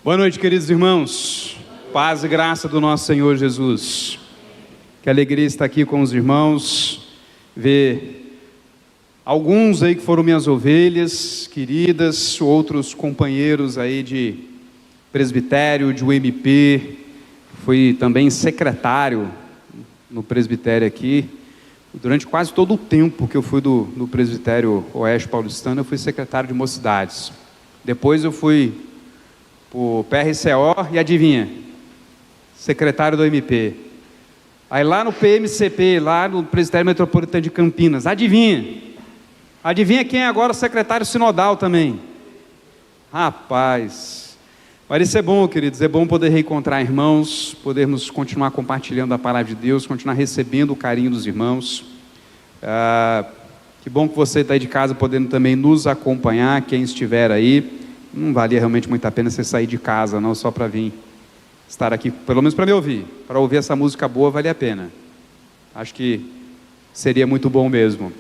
Boa noite, queridos irmãos. Paz e graça do nosso Senhor Jesus. Que alegria estar aqui com os irmãos, ver alguns aí que foram minhas ovelhas queridas, outros companheiros aí de presbitério, de UMP. Fui também secretário no presbitério aqui. Durante quase todo o tempo que eu fui do presbitério Oeste Paulistano, eu fui secretário de mocidades. Depois eu fui o PRCO e adivinha? Secretário do MP. Aí lá no PMCP, lá no Presbitério Metropolitano de Campinas, adivinha? Adivinha quem é agora o secretário sinodal também? Rapaz, mas isso é bom, queridos, é bom poder reencontrar irmãos, podermos continuar compartilhando a palavra de Deus, continuar recebendo o carinho dos irmãos. Que bom que você está aí de casa podendo também nos acompanhar, quem estiver aí. Não valia realmente muito a pena você sair de casa, não, só para vir estar aqui, pelo menos para me ouvir. Para ouvir essa música boa, vale a pena. Acho que seria muito bom mesmo.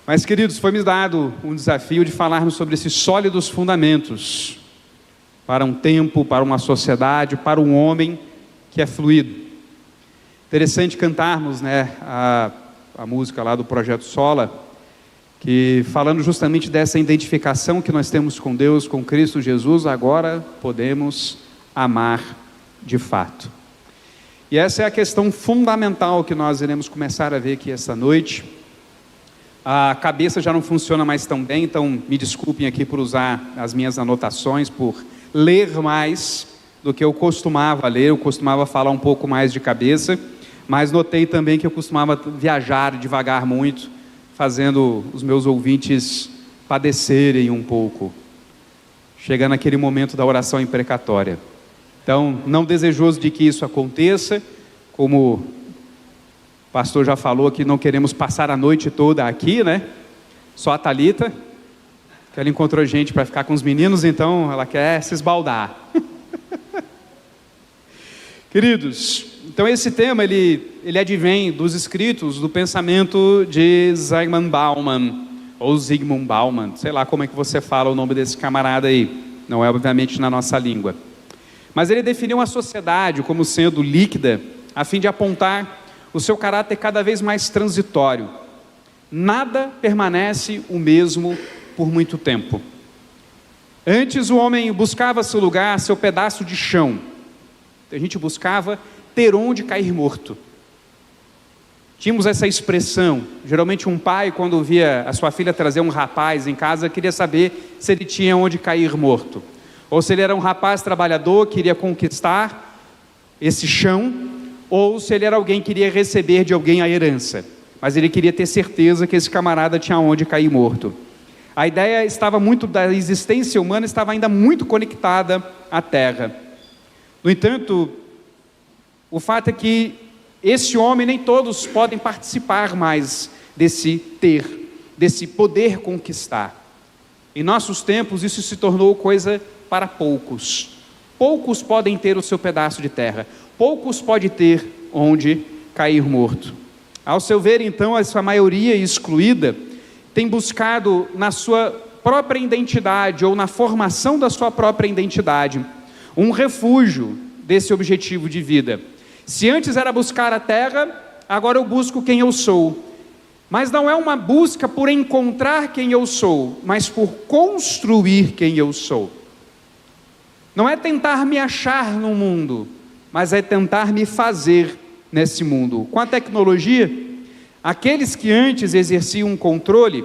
Mas, queridos, foi-me dado um desafio de falarmos sobre esses sólidos fundamentos para um tempo, para uma sociedade, para um homem que é fluido. Interessante cantarmos, né, a música lá do Projeto Sola, que falando justamente dessa identificação que nós temos com Deus, com Cristo Jesus, agora podemos amar de fato. E essa é a questão fundamental que nós iremos começar a ver aqui essa noite. A cabeça já não funciona mais tão bem, então me desculpem aqui por usar as minhas anotações, por ler mais do que eu costumava ler. Eu costumava falar um pouco mais de cabeça, mas notei também que eu costumava viajar devagar muito, fazendo os meus ouvintes padecerem um pouco, chegando naquele momento da oração imprecatória. Então, não desejoso de que isso aconteça, como o pastor já falou, que não queremos passar a noite toda aqui, né? Só a Thalita, que ela encontrou gente para ficar com os meninos, então ela quer se esbaldar. Queridos, então esse tema, ele advém dos escritos do pensamento de Zygmunt Bauman, ou Zygmunt Bauman, sei lá como é que você fala o nome desse camarada aí, não é obviamente na nossa língua. Mas ele definiu a sociedade como sendo líquida, a fim de apontar o seu caráter cada vez mais transitório. Nada permanece o mesmo por muito tempo. Antes o homem buscava seu lugar, seu pedaço de chão. A gente buscava ter onde cair morto. Tínhamos essa expressão, geralmente um pai, quando via a sua filha trazer um rapaz em casa, queria saber se ele tinha onde cair morto, ou se ele era um rapaz trabalhador, queria conquistar esse chão, ou se ele era alguém que queria receber de alguém a herança, mas ele queria ter certeza que esse camarada tinha onde cair morto. A ideia estava muito, da existência humana estava ainda muito conectada à terra. No entanto, o fato é que esse homem, nem todos podem participar mais desse poder conquistar. Em nossos tempos, isso se tornou coisa para poucos. Poucos podem ter o seu pedaço de terra. Poucos podem ter onde cair morto. Ao seu ver, então, essa maioria excluída tem buscado na sua própria identidade, ou na formação da sua própria identidade, um refúgio desse objetivo de vida. Se antes era buscar a terra, agora eu busco quem eu sou. Mas não é uma busca por encontrar quem eu sou, mas por construir quem eu sou. Não é tentar me achar no mundo, mas é tentar me fazer nesse mundo. Com a tecnologia, aqueles que antes exerciam um controle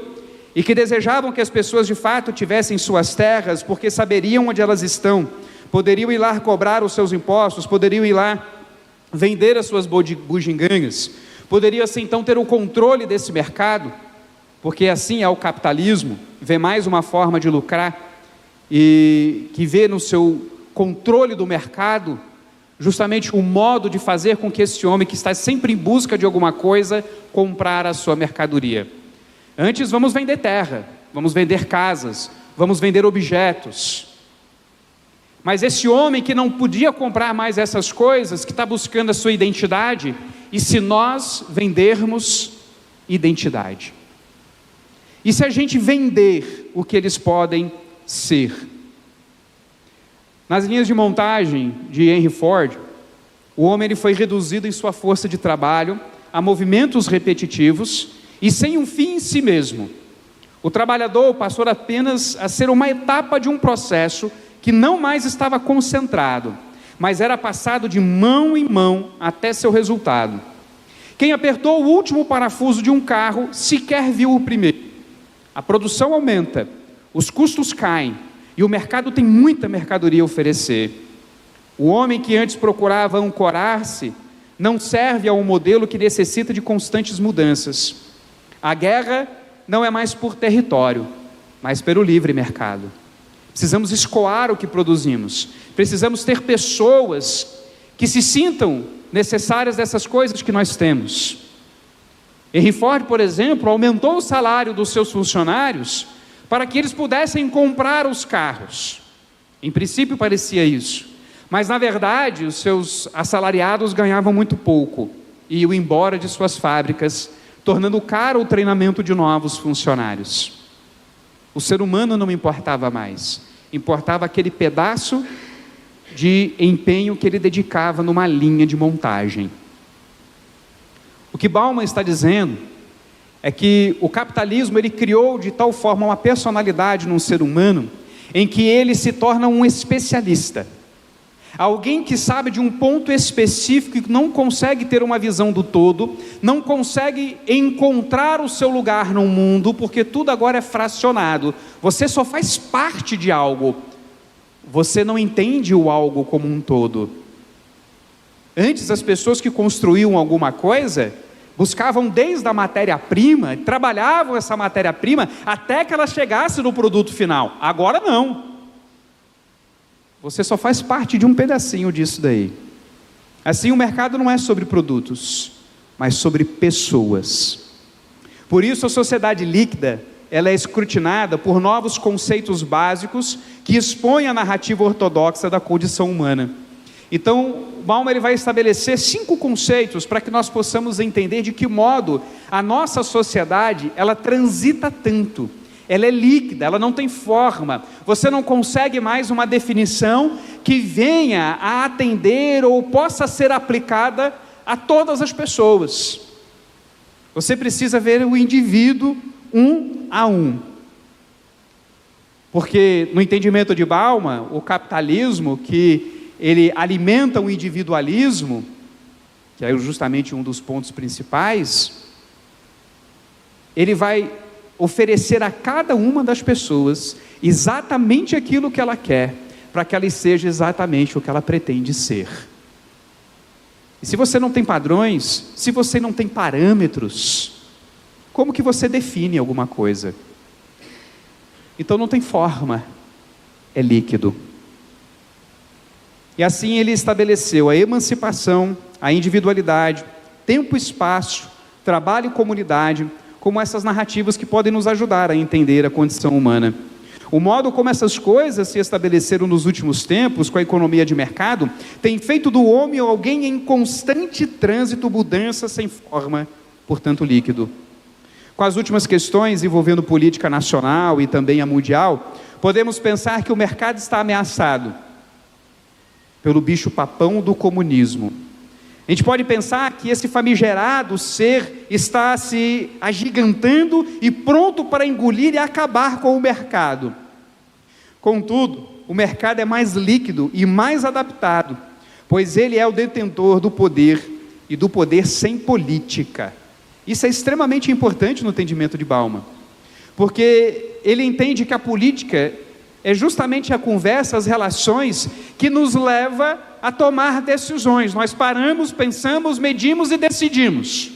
e que desejavam que as pessoas de fato tivessem suas terras, porque saberiam onde elas estão, poderiam ir lá cobrar os seus impostos, poderiam ir lá vender as suas bugigangas, poderiam assim então ter o controle desse mercado, porque assim é o capitalismo, vê mais uma forma de lucrar, e que vê no seu controle do mercado, justamente o modo de fazer com que esse homem que está sempre em busca de alguma coisa, comprar a sua mercadoria. Antes vamos vender terra, vamos vender casas, vamos vender objetos. Mas esse homem que não podia comprar mais essas coisas, que está buscando a sua identidade, e se nós vendermos identidade? E se a gente vender o que eles podem ser? Nas linhas de montagem de Henry Ford, o homem ele foi reduzido em sua força de trabalho a movimentos repetitivos e sem um fim em si mesmo. O trabalhador passou apenas a ser uma etapa de um processo que não mais estava concentrado, mas era passado de mão em mão até seu resultado. Quem apertou o último parafuso de um carro sequer viu o primeiro. A produção aumenta, os custos caem e o mercado tem muita mercadoria a oferecer. O homem que antes procurava ancorar-se não serve a um modelo que necessita de constantes mudanças. A guerra não é mais por território, mas pelo livre mercado. Precisamos escoar o que produzimos. Precisamos ter pessoas que se sintam necessárias dessas coisas que nós temos. Henry Ford, por exemplo, aumentou o salário dos seus funcionários para que eles pudessem comprar os carros. Em princípio parecia isso, mas na verdade os seus assalariados ganhavam muito pouco e iam embora de suas fábricas, tornando caro o treinamento de novos funcionários. O ser humano não importava mais, importava aquele pedaço de empenho que ele dedicava numa linha de montagem. O que Bauman está dizendo é que o capitalismo ele criou de tal forma uma personalidade num ser humano em que ele se torna um especialista. Alguém que sabe de um ponto específico e não consegue ter uma visão do todo, não consegue encontrar o seu lugar no mundo, porque tudo agora é fracionado. Você só faz parte de algo, você não entende o algo como um todo. Antes, as pessoas que construíam alguma coisa, buscavam desde a matéria-prima, trabalhavam essa matéria-prima, até que ela chegasse no produto final. Agora não. Você só faz parte de um pedacinho disso daí. Assim, o mercado não é sobre produtos, mas sobre pessoas. Por isso, a sociedade líquida, ela é escrutinada por novos conceitos básicos que expõem a narrativa ortodoxa da condição humana. Então, Bauman ele vai estabelecer 5 conceitos para que nós possamos entender de que modo a nossa sociedade, ela transita tanto. Ela é líquida, ela não tem forma. Você não consegue mais uma definição que venha a atender ou possa ser aplicada a todas as pessoas. Você precisa ver o indivíduo um a um. Porque no entendimento de Bauman, o capitalismo que ele alimenta o individualismo, que é justamente um dos pontos principais, ele vai oferecer a cada uma das pessoas exatamente aquilo que ela quer, para que ela seja exatamente o que ela pretende ser. E se você não tem padrões, se você não tem parâmetros, como que você define alguma coisa? Então não tem forma, é líquido. E assim ele estabeleceu a emancipação, a individualidade, tempo e espaço, trabalho e comunidade, como essas narrativas que podem nos ajudar a entender a condição humana. O modo como essas coisas se estabeleceram nos últimos tempos, com a economia de mercado, tem feito do homem alguém em constante trânsito, mudança sem forma, portanto líquido. Com as últimas questões envolvendo política nacional e também a mundial, podemos pensar que o mercado está ameaçado pelo bicho-papão do comunismo. A gente pode pensar que esse famigerado ser está se agigantando e pronto para engolir e acabar com o mercado. Contudo, o mercado é mais líquido e mais adaptado, pois ele é o detentor do poder e do poder sem política. Isso é extremamente importante no entendimento de Bauman, porque ele entende que a política é justamente a conversa, as relações que nos leva a tomar decisões. Nós paramos, pensamos, medimos e decidimos.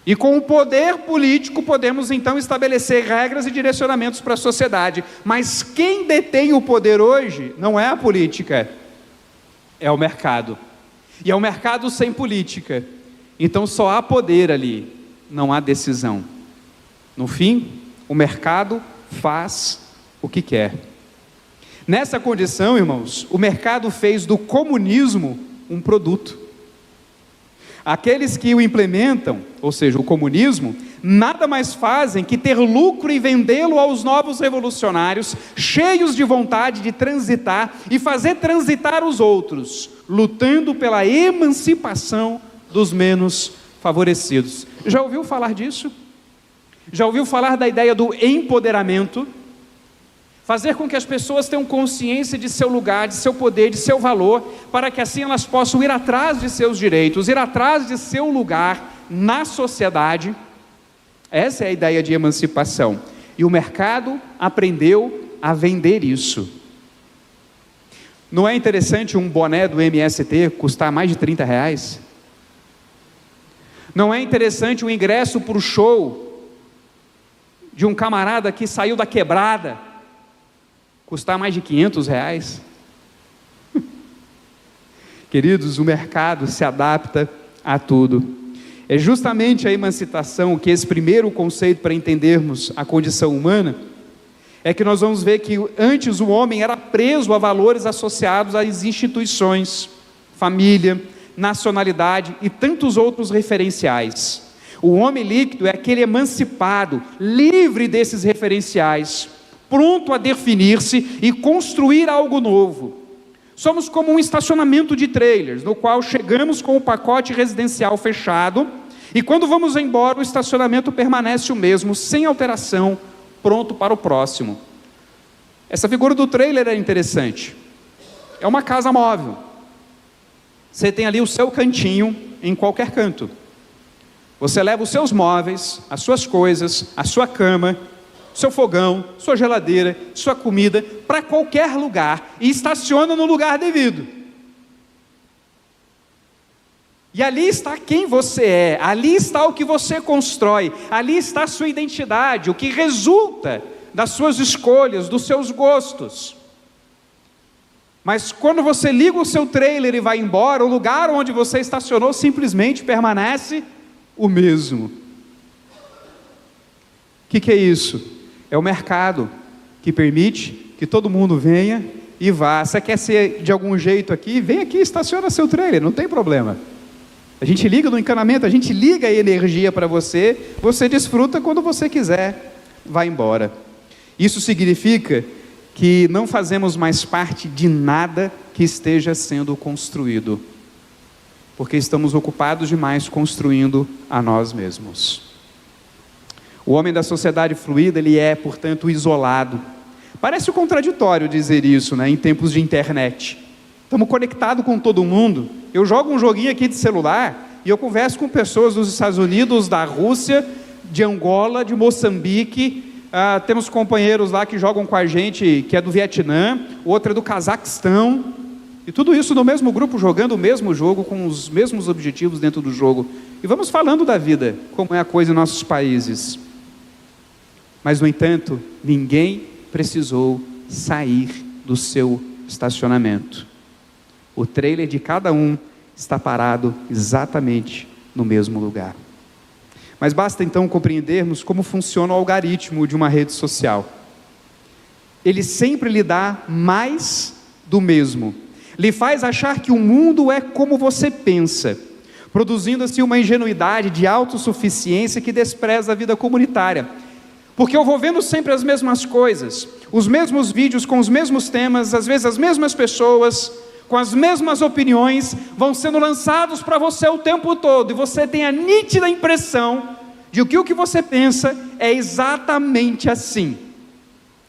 E com o poder político podemos então estabelecer regras e direcionamentos para a sociedade. Mas quem detém o poder hoje não é a política, é o mercado. E é o mercado sem política. Então só há poder ali, não há decisão. No fim, o mercado faz o que quer. Nessa condição, irmãos, o mercado fez do comunismo um produto. Aqueles que o implementam, ou seja, o comunismo, nada mais fazem que ter lucro e vendê-lo aos novos revolucionários, cheios de vontade de transitar e fazer transitar os outros, lutando pela emancipação dos menos favorecidos. Já ouviu falar disso? Já ouviu falar da ideia do empoderamento? Fazer com que as pessoas tenham consciência de seu lugar, de seu poder, de seu valor, para que assim elas possam ir atrás de seus direitos, ir atrás de seu lugar na sociedade. Essa é a ideia de emancipação. E o mercado aprendeu a vender isso. Não é interessante um boné do MST custar mais de R$30? Não é interessante o ingresso para o show de um camarada que saiu da quebrada custar mais de R$500? Queridos, o mercado se adapta a tudo. É justamente a emancipação que esse primeiro conceito para entendermos a condição humana, é que nós vamos ver que antes o homem era preso a valores associados às instituições, família, nacionalidade e tantos outros referenciais. O homem líquido é aquele emancipado, livre desses referenciais, pronto a definir-se e construir algo novo. Somos como um estacionamento de trailers, no qual chegamos com o pacote residencial fechado, e quando vamos embora, o estacionamento permanece o mesmo, sem alteração, pronto para o próximo. Essa figura do trailer é interessante. É uma casa móvel. Você tem ali o seu cantinho em qualquer canto. Você leva os seus móveis, as suas coisas, a sua cama, seu fogão, sua geladeira, sua comida, para qualquer lugar e estaciona no lugar devido. E ali está quem você é, ali está o que você constrói, ali está a sua identidade, o que resulta das suas escolhas, dos seus gostos. Mas quando você liga o seu trailer e vai embora, o lugar onde você estacionou simplesmente permanece o mesmo. O que é isso? É o mercado que permite que todo mundo venha e vá. Você quer ser de algum jeito aqui? Vem aqui e estaciona seu trailer, não tem problema. A gente liga no encanamento, a gente liga a energia para você, você desfruta quando você quiser, vai embora. Isso significa que não fazemos mais parte de nada que esteja sendo construído, porque estamos ocupados demais construindo a nós mesmos. O homem da sociedade fluida, ele é, portanto, isolado. Parece contraditório dizer isso, né, em tempos de internet. Estamos conectados com todo mundo. Eu jogo um joguinho aqui de celular e eu converso com pessoas dos Estados Unidos, da Rússia, de Angola, de Moçambique. Temos companheiros lá que jogam com a gente, que é do Vietnã, outro é do Cazaquistão. E tudo isso no mesmo grupo, jogando o mesmo jogo, com os mesmos objetivos dentro do jogo. E vamos falando da vida, como é a coisa em nossos países. Mas, no entanto, ninguém precisou sair do seu estacionamento. O trailer de cada um está parado exatamente no mesmo lugar. Mas basta então compreendermos como funciona o algoritmo de uma rede social. Ele sempre lhe dá mais do mesmo. Lhe faz achar que o mundo é como você pensa, produzindo assim uma ingenuidade de autossuficiência que despreza a vida comunitária. Porque eu vou vendo sempre as mesmas coisas, os mesmos vídeos com os mesmos temas, às vezes as mesmas pessoas, com as mesmas opiniões, vão sendo lançados para você o tempo todo, e você tem a nítida impressão de que o que você pensa é exatamente assim.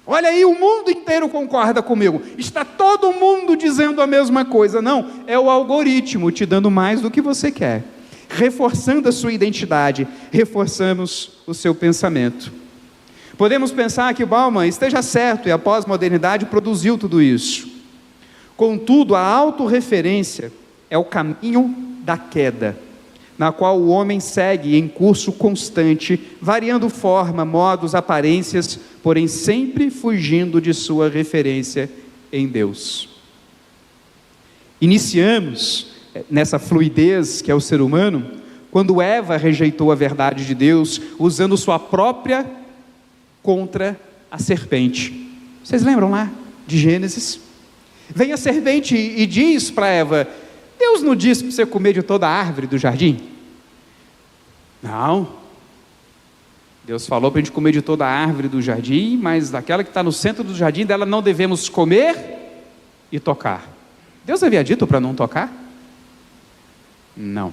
Olha aí, o mundo inteiro concorda comigo, está todo mundo dizendo a mesma coisa. Não, é o algoritmo te dando mais do que você quer, reforçando a sua identidade, reforçamos o seu pensamento. Podemos pensar que Bauman esteja certo e a pós-modernidade produziu tudo isso. Contudo, a autorreferência é o caminho da queda, na qual o homem segue em curso constante, variando forma, modos, aparências, porém sempre fugindo de sua referência em Deus. Iniciamos nessa fluidez que é o ser humano, quando Eva rejeitou a verdade de Deus, usando sua própria contra a serpente. Vocês lembram lá de Gênesis? Vem a serpente e diz para Eva: Deus não disse para você comer de toda a árvore do jardim? Não. Deus falou para a gente comer de toda a árvore do jardim, mas daquela que está no centro do jardim, dela não devemos comer e tocar. Deus havia dito para não tocar? Não.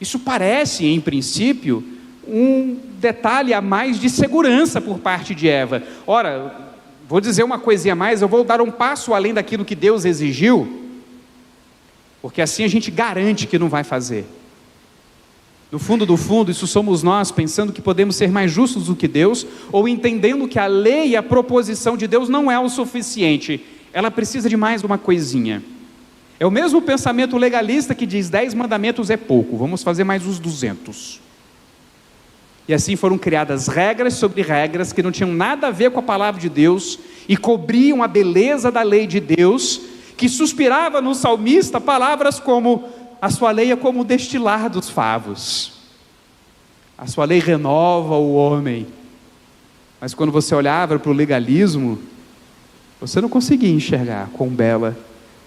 Isso parece, em princípio, um detalhe a mais de segurança por parte de Eva. Ora, vou dizer uma coisinha a mais, eu vou dar um passo além daquilo que Deus exigiu, porque assim a gente garante que não vai fazer. No fundo do fundo, isso somos nós pensando que podemos ser mais justos do que Deus, ou entendendo que a lei e a proposição de Deus não é o suficiente, ela precisa de mais uma coisinha. É o mesmo pensamento legalista que diz 10 mandamentos é pouco, vamos fazer mais uns 200. E assim foram criadas regras sobre regras que não tinham nada a ver com a palavra de Deus e cobriam a beleza da lei de Deus, que suspirava no salmista palavras como: a sua lei é como o destilar dos favos, a sua lei renova o homem. Mas quando você olhava para o legalismo, você não conseguia enxergar quão bela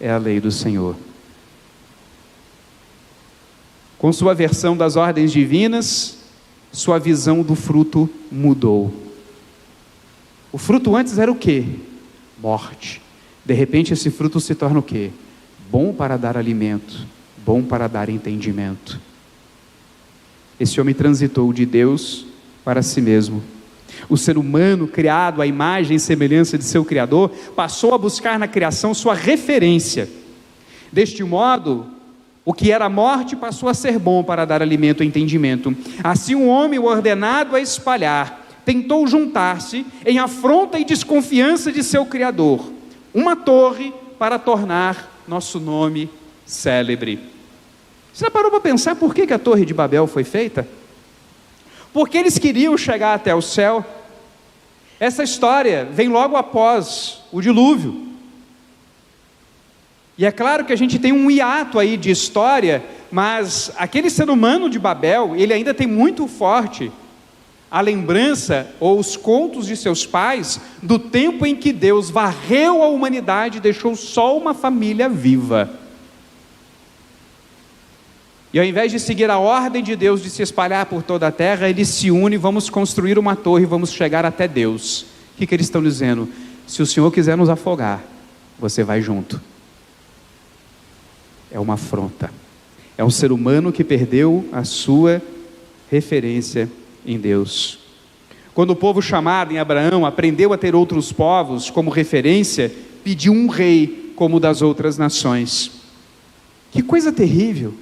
é a lei do Senhor. Com sua versão das ordens divinas, sua visão do fruto mudou. O fruto antes era o quê? Morte. De repente esse fruto se torna o quê? Bom para dar alimento, bom para dar entendimento. Esse homem transitou de Deus para si mesmo. O ser humano, criado à imagem e semelhança de seu Criador, passou a buscar na criação sua referência. Deste modo, o que era morte passou a ser bom para dar alimento e entendimento. Assim, um homem ordenado a espalhar tentou juntar-se em afronta e desconfiança de seu Criador, uma torre para tornar nosso nome célebre. Você já parou para pensar por que a Torre de Babel foi feita? Porque eles queriam chegar até o céu. Essa história vem logo após o dilúvio. E é claro que a gente tem um hiato aí de história, mas aquele ser humano de Babel, ele ainda tem muito forte a lembrança ou os contos de seus pais do tempo em que Deus varreu a humanidade e deixou só uma família viva. E ao invés de seguir a ordem de Deus de se espalhar por toda a terra, eles se unem, vamos construir uma torre, vamos chegar até Deus. O que eles estão dizendo? Se o Senhor quiser nos afogar, você vai junto. É uma afronta. É um ser humano que perdeu a sua referência em Deus. Quando o povo chamado em Abraão aprendeu a ter outros povos como referência, pediu um rei como o das outras nações. Que coisa terrível!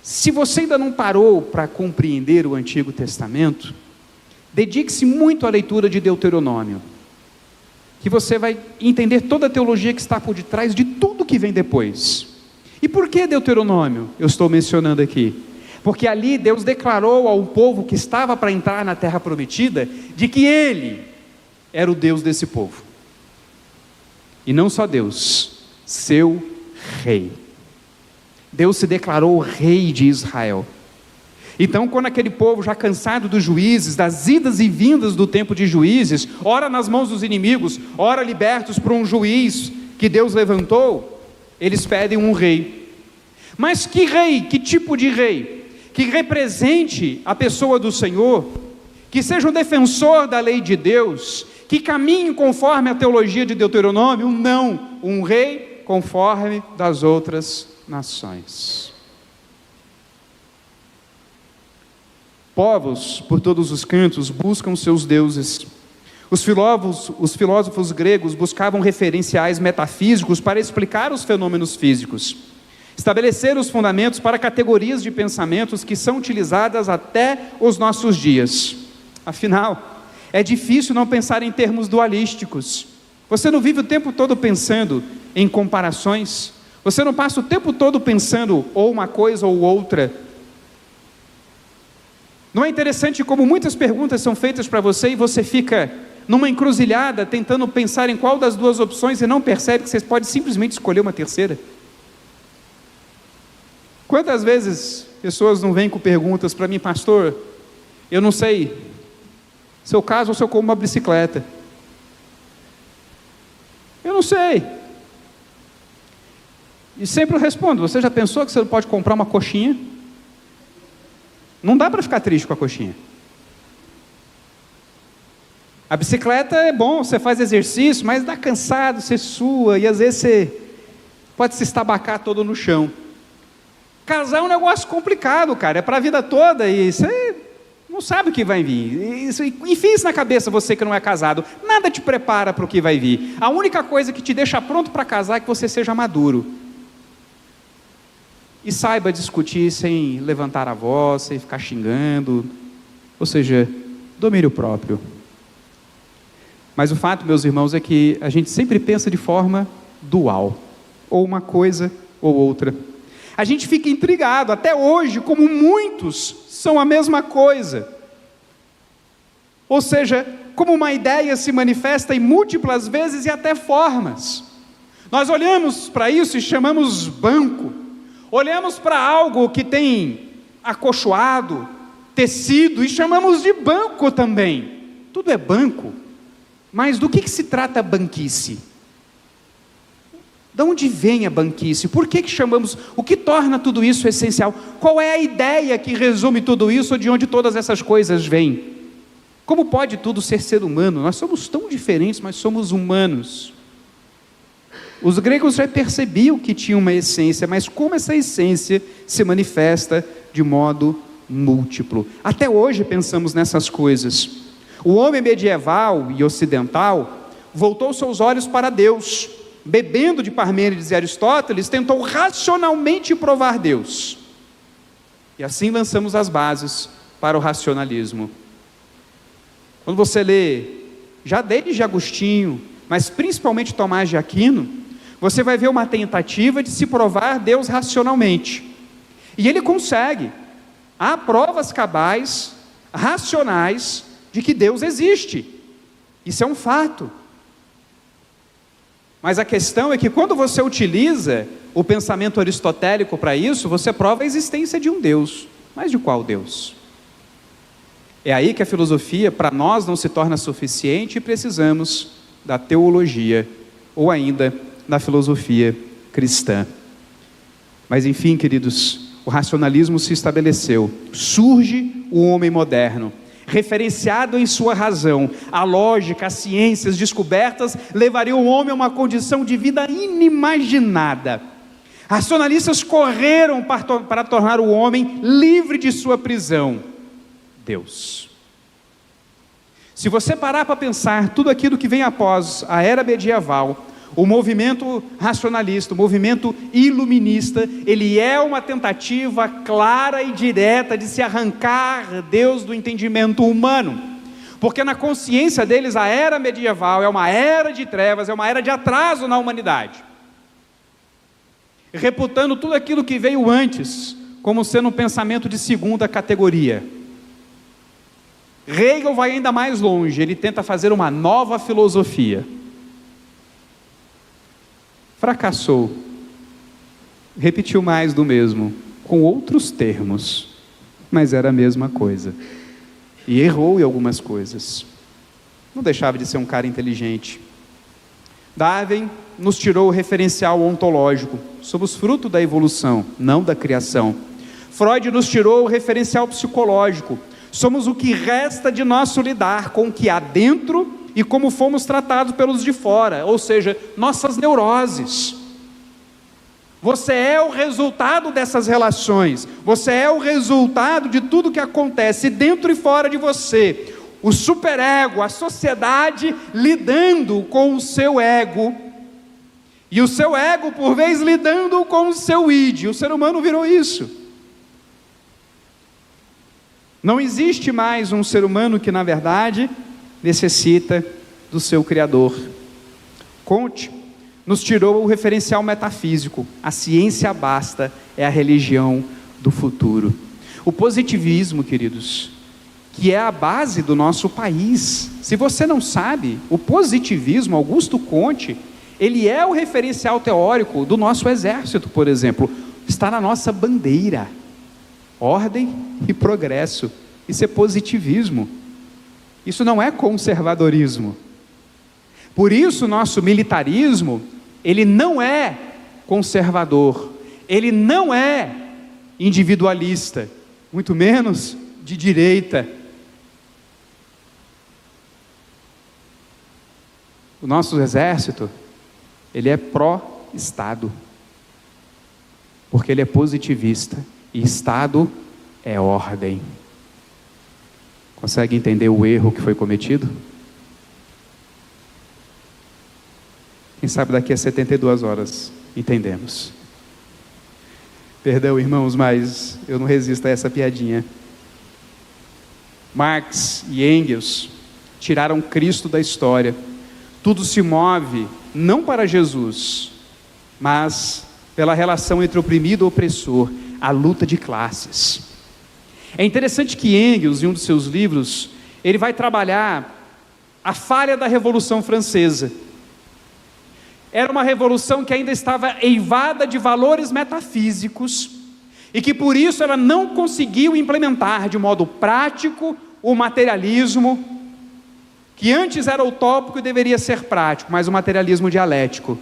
Se você ainda não parou para compreender o Antigo Testamento, dedique-se muito à leitura de Deuteronômio, que você vai entender toda a teologia que está por detrás de tudo que vem depois. E por que Deuteronômio eu estou mencionando aqui? Porque ali Deus declarou ao povo que estava para entrar na terra prometida, de que Ele era o Deus desse povo. E não só Deus, seu rei. Deus se declarou o rei de Israel. Então, quando aquele povo já cansado dos juízes, das idas e vindas do tempo de juízes, ora nas mãos dos inimigos, ora libertos por um juiz que Deus levantou, eles pedem um rei. Mas que rei? Que tipo de rei? Que represente a pessoa do Senhor, que seja um defensor da lei de Deus, que caminhe conforme a teologia de Deuteronômio? Não, um rei conforme das outras nações. Povos por todos os cantos buscam seus deuses. Os filósofos gregos buscavam referenciais metafísicos para explicar os fenômenos físicos. Estabeleceram os fundamentos para categorias de pensamentos que são utilizadas até os nossos dias. Afinal, é difícil não pensar em termos dualísticos. Você não vive o tempo todo pensando em comparações? Você não passa o tempo todo pensando ou uma coisa ou outra? Não é interessante como muitas perguntas são feitas para você e você fica numa encruzilhada tentando pensar em qual das duas opções e não percebe que você pode simplesmente escolher uma terceira? Quantas vezes pessoas não vêm com perguntas para mim: pastor, eu não sei se eu caso ou se eu como uma bicicleta. Eu não sei. E sempre eu respondo: você já pensou que você pode comprar uma coxinha? Não dá para ficar triste com a coxinha. A bicicleta é bom, você faz exercício, mas dá cansado, você sua, e às vezes você pode se estabacar todo no chão. Casar é um negócio complicado, cara, é para a vida toda, e você não sabe o que vai vir. Enfim, isso na cabeça, você que não é casado, nada te prepara para o que vai vir. A única coisa que te deixa pronto para casar é que você seja maduro. E saiba discutir sem levantar a voz, sem ficar xingando, ou seja, domínio próprio. Mas o fato, meus irmãos, é que a gente sempre pensa de forma dual, ou uma coisa ou outra. A gente fica intrigado, até hoje, como muitos são a mesma coisa. Ou seja, como uma ideia se manifesta em múltiplas vezes e até formas. Nós olhamos para isso e chamamos banco. Olhamos para algo que tem acolchoado, tecido, e chamamos de banco também. Tudo é banco. Mas do que se trata a banquice? De onde vem a banquice? Por que chamamos? O que torna tudo isso essencial? Qual é a ideia que resume tudo isso, de onde todas essas coisas vêm? Como pode tudo ser humano? Nós somos tão diferentes, mas somos humanos. Os gregos já percebiam que tinha uma essência, mas como essa essência se manifesta de modo múltiplo? Até hoje pensamos nessas coisas. O homem medieval e ocidental voltou seus olhos para Deus. Bebendo de Parmênides e Aristóteles, tentou racionalmente provar Deus. E assim lançamos as bases para o racionalismo. Quando você lê, já desde Agostinho, mas principalmente Tomás de Aquino, você vai ver uma tentativa de se provar Deus racionalmente. E ele consegue. Há provas cabais, racionais, de que Deus existe. Isso é um fato. Mas a questão é que quando você utiliza o pensamento aristotélico para isso, você prova a existência de um Deus. Mas de qual Deus? É aí que a filosofia, para nós, não se torna suficiente e precisamos da teologia, ou ainda da filosofia cristã. Mas enfim, queridos, o racionalismo se estabeleceu. Surge o homem moderno, referenciado em sua razão. A lógica, as ciências, as descobertas levariam o homem a uma condição de vida inimaginada. Racionalistas correram para tornar o homem livre de sua prisão: Deus. Se você parar para pensar, tudo aquilo que vem após a era medieval, o movimento racionalista, o movimento iluminista, ele é uma tentativa clara e direta de se arrancar Deus do entendimento humano, porque na consciência deles a era medieval é uma era de trevas, é uma era de atraso na humanidade, reputando tudo aquilo que veio antes como sendo um pensamento de segunda categoria. Hegel vai ainda mais longe, ele tenta fazer uma nova filosofia. Fracassou, repetiu mais do mesmo, com outros termos, mas era a mesma coisa, e errou em algumas coisas. Não deixava de ser um cara inteligente. Darwin nos tirou o referencial ontológico, somos fruto da evolução, não da criação. Freud nos tirou o referencial psicológico, somos o que resta de nosso lidar com o que há dentro e como fomos tratados pelos de fora, ou seja, nossas neuroses. Você é o resultado dessas relações, você é o resultado de tudo que acontece dentro e fora de você. O superego, a sociedade lidando com o seu ego, e o seu ego por vez lidando com o seu id. O ser humano virou isso. Não existe mais um ser humano que na verdade necessita do seu Criador. Comte nos tirou o referencial metafísico. A ciência basta, é a religião do futuro. O positivismo, queridos, que é a base do nosso país. Se você não sabe, o positivismo, Augusto Comte, ele é o referencial teórico do nosso exército, por exemplo. Está na nossa bandeira. Ordem e progresso. Isso é positivismo. Isso não é conservadorismo. Por isso, nosso militarismo, ele não é conservador, ele não é individualista. muito menos de direita. O nosso exército, ele é pró-Estado, porque ele é positivista, e Estado é ordem. Consegue entender o erro que foi cometido? Quem sabe daqui a 72 horas entendemos. Perdão, irmãos, mas eu não resisto a essa piadinha. Marx e Engels tiraram Cristo da história. Tudo se move não para Jesus, mas pela relação entre oprimido e opressor, a luta de classes. É interessante que Engels, em um dos seus livros, ele vai trabalhar a falha da Revolução Francesa. Era uma revolução que ainda estava eivada de valores metafísicos e que por isso ela não conseguiu implementar de modo prático o materialismo, que antes era utópico e deveria ser prático, mas o materialismo dialético.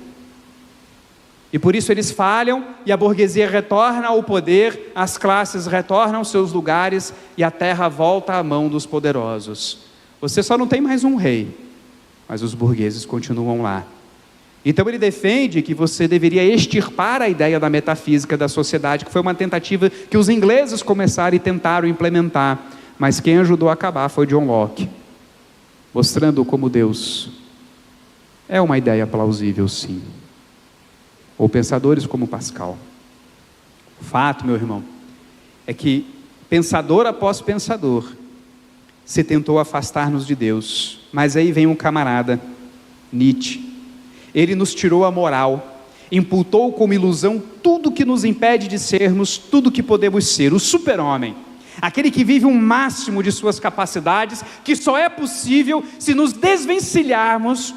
E por isso eles falham, e a burguesia retorna ao poder, as classes retornam aos seus lugares, e a terra volta à mão dos poderosos. Você só não tem mais um rei, mas os burgueses continuam lá. Então ele defende que você deveria extirpar a ideia da metafísica da sociedade, que foi uma tentativa que os ingleses começaram e tentaram implementar, mas quem ajudou a acabar foi John Locke, mostrando como Deus é uma ideia plausível, sim. Ou pensadores como Pascal. O fato, meu irmão, é que pensador após pensador se tentou afastar-nos de Deus, mas aí vem um camarada, Nietzsche. Ele nos tirou a moral, imputou como ilusão tudo que nos impede de sermos tudo que podemos ser, o super-homem, aquele que vive um máximo de suas capacidades, que só é possível se nos desvencilharmos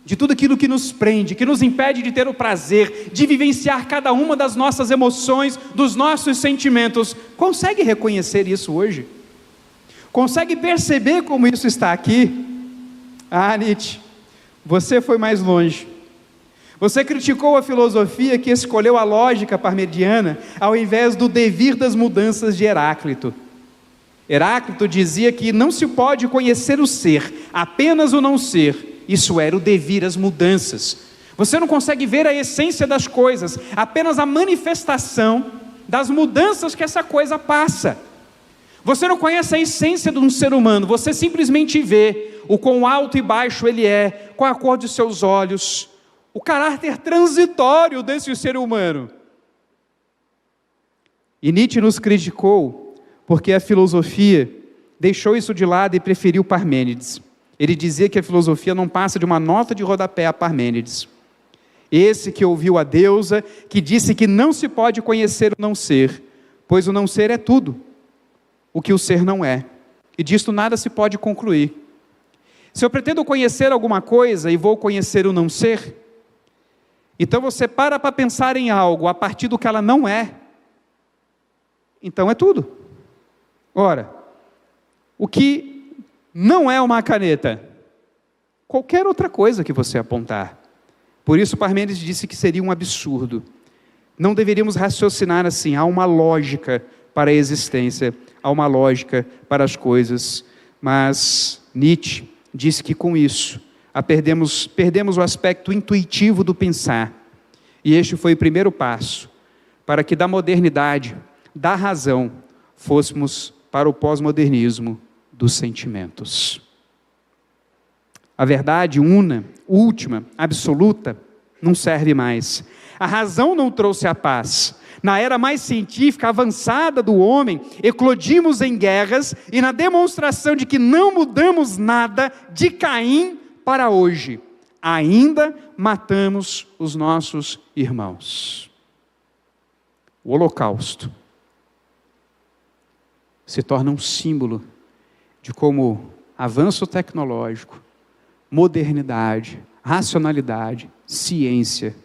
de tudo aquilo que nos prende, que nos impede de ter o prazer, de vivenciar cada uma das nossas emoções, dos nossos sentimentos. Consegue reconhecer isso hoje? Consegue perceber como isso está aqui? Ah, Nietzsche, você foi mais longe. Você criticou a filosofia que escolheu a lógica parmenidiana ao invés do devir das mudanças de Heráclito. Heráclito dizia que não se pode conhecer o ser, apenas o não ser. Isso era o devir as mudanças. Você não consegue ver a essência das coisas, apenas a manifestação das mudanças que essa coisa passa. Você não conhece a essência de um ser humano, você simplesmente vê o quão alto e baixo ele é, qual a cor de seus olhos, o caráter transitório desse ser humano. E Nietzsche nos criticou porque a filosofia deixou isso de lado e preferiu Parmênides. Ele dizia que a filosofia não passa de uma nota de rodapé a Parmênides. Esse que ouviu a deusa, que disse que não se pode conhecer o não ser, pois o não ser é tudo o que o ser não é, e disto nada se pode concluir. Se eu pretendo conhecer alguma coisa e vou conhecer o não ser, então você para pensar em algo a partir do que ela não é, então é tudo. Ora, o que não é uma caneta? Qualquer outra coisa que você apontar. Por isso Parmênides disse que seria um absurdo. Não deveríamos raciocinar assim. Há uma lógica para a existência, há uma lógica para as coisas. Mas Nietzsche disse que com isso perdemos o aspecto intuitivo do pensar. E este foi o primeiro passo para que da modernidade, da razão, fôssemos para o pós-modernismo dos sentimentos. A verdade una, última, absoluta, não serve mais. A razão não trouxe a paz. Na era mais científica, avançada do homem, eclodimos em guerras e na demonstração de que não mudamos nada de Caim para hoje, ainda matamos os nossos irmãos. O Holocausto se torna um símbolo de como avanço tecnológico, modernidade, racionalidade, ciência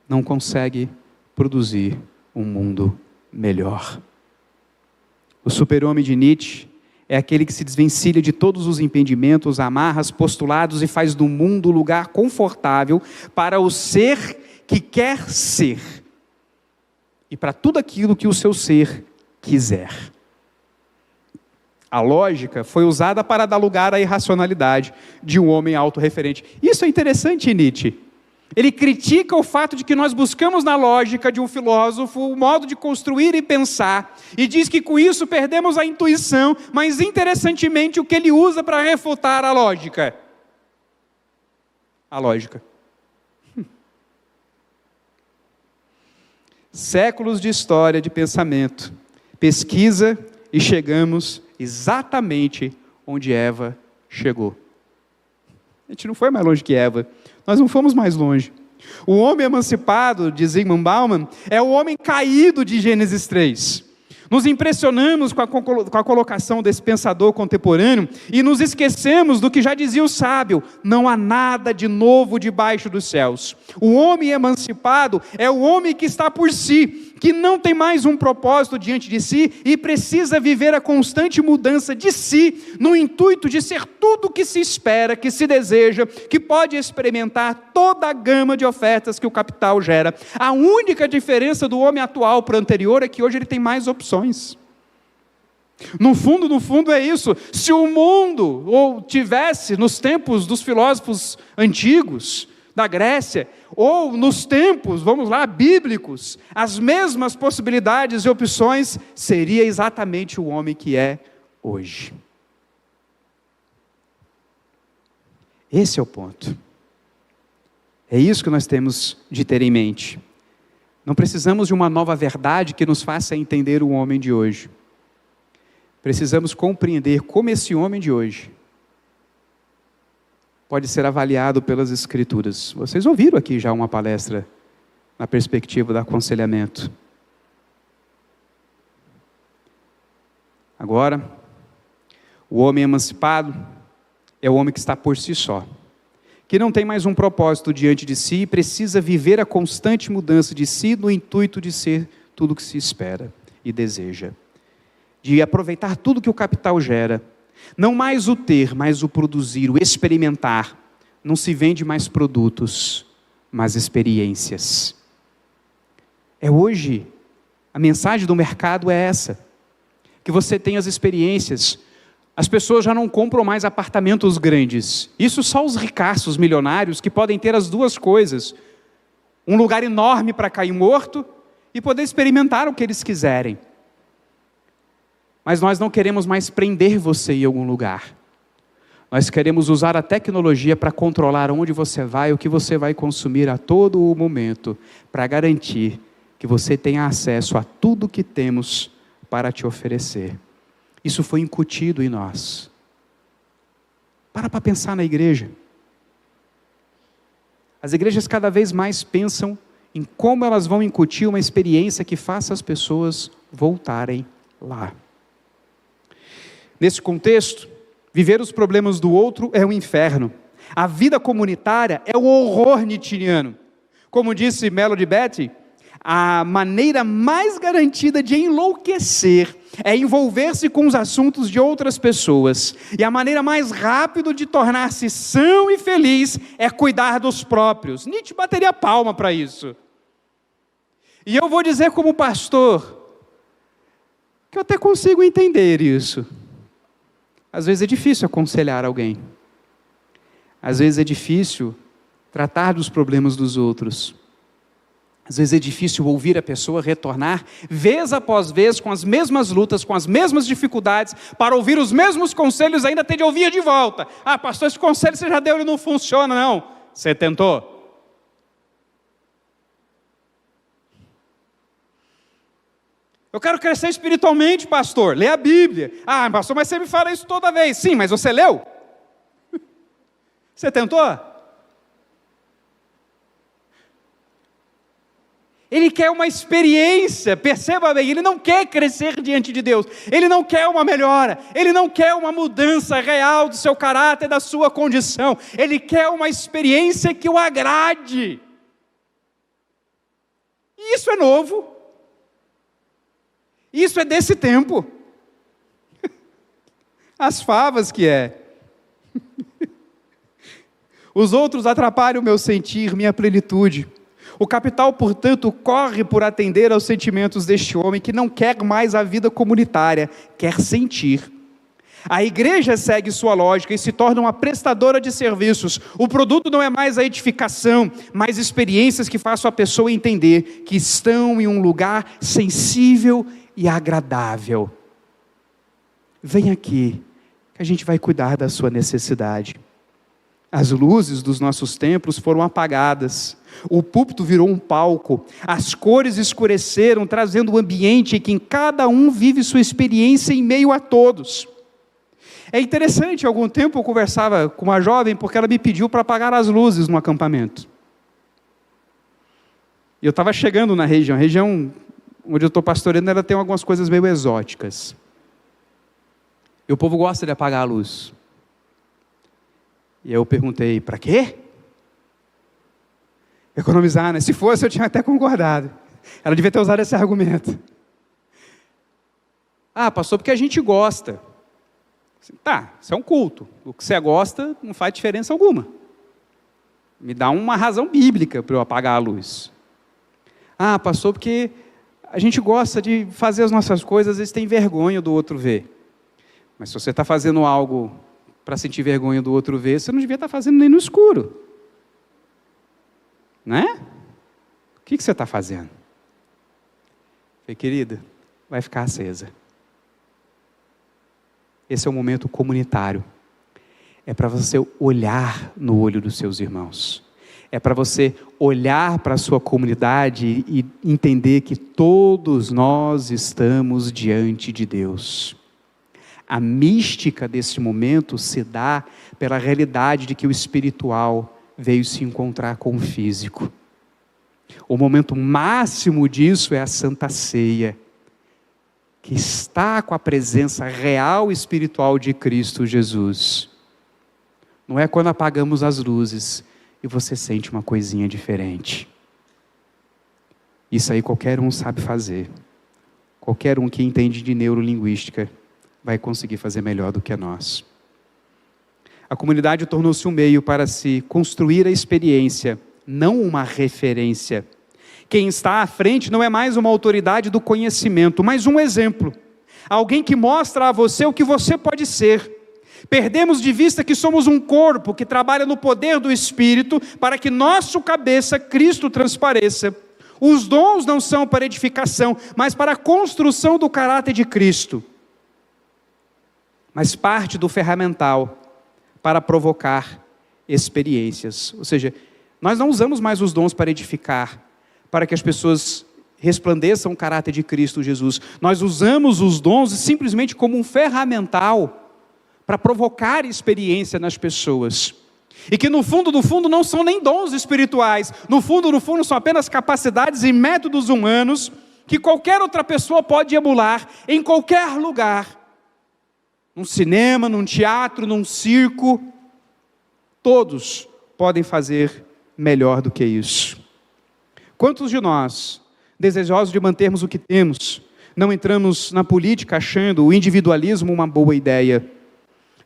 não consegue produzir um mundo melhor. O super-homem de Nietzsche é aquele que se desvencilha de todos os impedimentos, amarras, postulados e faz do mundo um lugar confortável para o ser que quer ser e para tudo aquilo que o seu ser quiser. A lógica foi usada para dar lugar à irracionalidade de um homem autorreferente. Isso é interessante em Nietzsche. Ele critica o fato de que nós buscamos na lógica de um filósofo o modo de construir e pensar, e diz que com isso perdemos a intuição, mas interessantemente o que ele usa para refutar a lógica. A lógica. Séculos de história de pensamento, pesquisa e chegamos exatamente onde Eva chegou. A gente não foi mais longe que Eva. Nós não fomos mais longe. O homem emancipado, de Zygmunt Bauman, é o homem caído de Gênesis 3. Nos impressionamos com a colocação desse pensador contemporâneo e nos esquecemos do que já dizia o sábio: não há nada de novo debaixo dos céus. O homem emancipado é o homem que está por si, que não tem mais um propósito diante de si e precisa viver a constante mudança de si, no intuito de ser tudo o que se espera, que se deseja, que pode experimentar toda a gama de ofertas que o capital gera. A única diferença do homem atual para o anterior é que hoje ele tem mais opções. No fundo é isso. Se o mundo ou tivesse nos tempos dos filósofos antigos, da Grécia, ou nos tempos, vamos lá, bíblicos, as mesmas possibilidades e opções, seria exatamente o homem que é hoje. Esse é o ponto. É isso que nós temos de ter em mente. Não precisamos de uma nova verdade que nos faça entender o homem de hoje. Precisamos compreender como esse homem de hoje pode ser avaliado pelas Escrituras. Vocês ouviram aqui já uma palestra na perspectiva do aconselhamento. Agora, o homem emancipado é o homem que está por si só, que não tem mais um propósito diante de si e precisa viver a constante mudança de si no intuito de ser tudo o que se espera e deseja, de aproveitar tudo que o capital gera. Não mais o ter, mas o produzir, o experimentar. Não se vende mais produtos, mas experiências. É hoje, a mensagem do mercado é essa, que você tem as experiências. As pessoas já não compram mais apartamentos grandes. Isso só os ricaços, milionários, que podem ter as duas coisas. Um lugar enorme para cair morto e poder experimentar o que eles quiserem. Mas nós não queremos mais prender você em algum lugar. Nós queremos usar a tecnologia para controlar onde você vai, o que você vai consumir a todo o momento, para garantir que você tenha acesso a tudo que temos para te oferecer. Isso foi incutido em nós. Para pensar na igreja. As igrejas cada vez mais pensam em como elas vão incutir uma experiência que faça as pessoas voltarem lá. Nesse contexto, viver os problemas do outro é um inferno. A vida comunitária é o horror nietzschiano. Como disse Melody Beattie, a maneira mais garantida de enlouquecer é envolver-se com os assuntos de outras pessoas. E a maneira mais rápida de tornar-se são e feliz é cuidar dos próprios. Nietzsche bateria palma para isso. E eu vou dizer como pastor, que eu até consigo entender isso. Às vezes é difícil aconselhar alguém. Às vezes é difícil tratar dos problemas dos outros. Às vezes é difícil ouvir a pessoa retornar, vez após vez, com as mesmas lutas, com as mesmas dificuldades, para ouvir os mesmos conselhos, ainda ter de ouvir de volta. Ah, pastor, esse conselho você já deu, ele não funciona, não. Você tentou? Eu quero crescer espiritualmente, pastor. Lê a Bíblia. Ah, pastor, mas você me fala isso toda vez. Sim, mas você leu? Você tentou? Ele quer uma experiência, perceba bem, ele não quer crescer diante de Deus, ele não quer uma melhora, ele não quer uma mudança real do seu caráter, da sua condição, ele quer uma experiência que o agrade. E isso é novo. Isso é desse tempo. As favas que é. Os outros atrapalham o meu sentir, minha plenitude. O capital, portanto, corre por atender aos sentimentos deste homem que não quer mais a vida comunitária, quer sentir. A igreja segue sua lógica e se torna uma prestadora de serviços. O produto não é mais a edificação, mas experiências que façam a pessoa entender que estão em um lugar sensível e agradável. Vem aqui, que a gente vai cuidar da sua necessidade. As luzes dos nossos templos foram apagadas, o púlpito virou um palco, as cores escureceram, trazendo um ambiente em que cada um vive sua experiência em meio a todos. É interessante, há algum tempo eu conversava com uma jovem, porque ela me pediu para apagar as luzes no acampamento. E eu estava chegando na região onde eu estou pastoreando, ela tem algumas coisas meio exóticas. E o povo gosta de apagar a luz. E eu perguntei, para quê? Economizar, né? Se fosse, eu tinha até concordado. Ela devia ter usado esse argumento. Pastor, porque a gente gosta. Tá, isso é um culto. O que você gosta não faz diferença alguma. Me dá uma razão bíblica para eu apagar a luz. Pastor, porque a gente gosta de fazer as nossas coisas, às vezes tem vergonha do outro ver. Mas se você está fazendo algo para sentir vergonha do outro ver, você não devia estar fazendo nem no escuro. Né? O que você está fazendo? Falei, querida, vai ficar acesa. Esse é o momento comunitário. É para você olhar no olho dos seus irmãos. É para você olhar para a sua comunidade e entender que todos nós estamos diante de Deus. A mística desse momento se dá pela realidade de que o espiritual veio se encontrar com o físico. O momento máximo disso é a Santa Ceia, que está com a presença real e espiritual de Cristo Jesus. Não é quando apagamos as luzes e você sente uma coisinha diferente. Isso aí qualquer um sabe fazer. Qualquer um que entende de neurolinguística vai conseguir fazer melhor do que nós. A comunidade tornou-se um meio para se construir a experiência, não uma referência. Quem está à frente não é mais uma autoridade do conhecimento, mas um exemplo. Alguém que mostra a você o que você pode ser. Perdemos de vista que somos um corpo que trabalha no poder do Espírito para que nosso cabeça, Cristo, transpareça. Os dons não são para edificação, mas para a construção do caráter de Cristo. Mas parte do ferramental para provocar experiências. Ou seja, nós não usamos mais os dons para edificar, para que as pessoas resplandeçam o caráter de Cristo Jesus. Nós usamos os dons simplesmente como um ferramental para provocar experiência nas pessoas. E que no fundo não são nem dons espirituais. No fundo são apenas capacidades e métodos humanos que qualquer outra pessoa pode emular em qualquer lugar. Num cinema, num teatro, num circo. Todos podem fazer melhor do que isso. Quantos de nós, desejosos de mantermos o que temos, não entramos na política achando o individualismo uma boa ideia?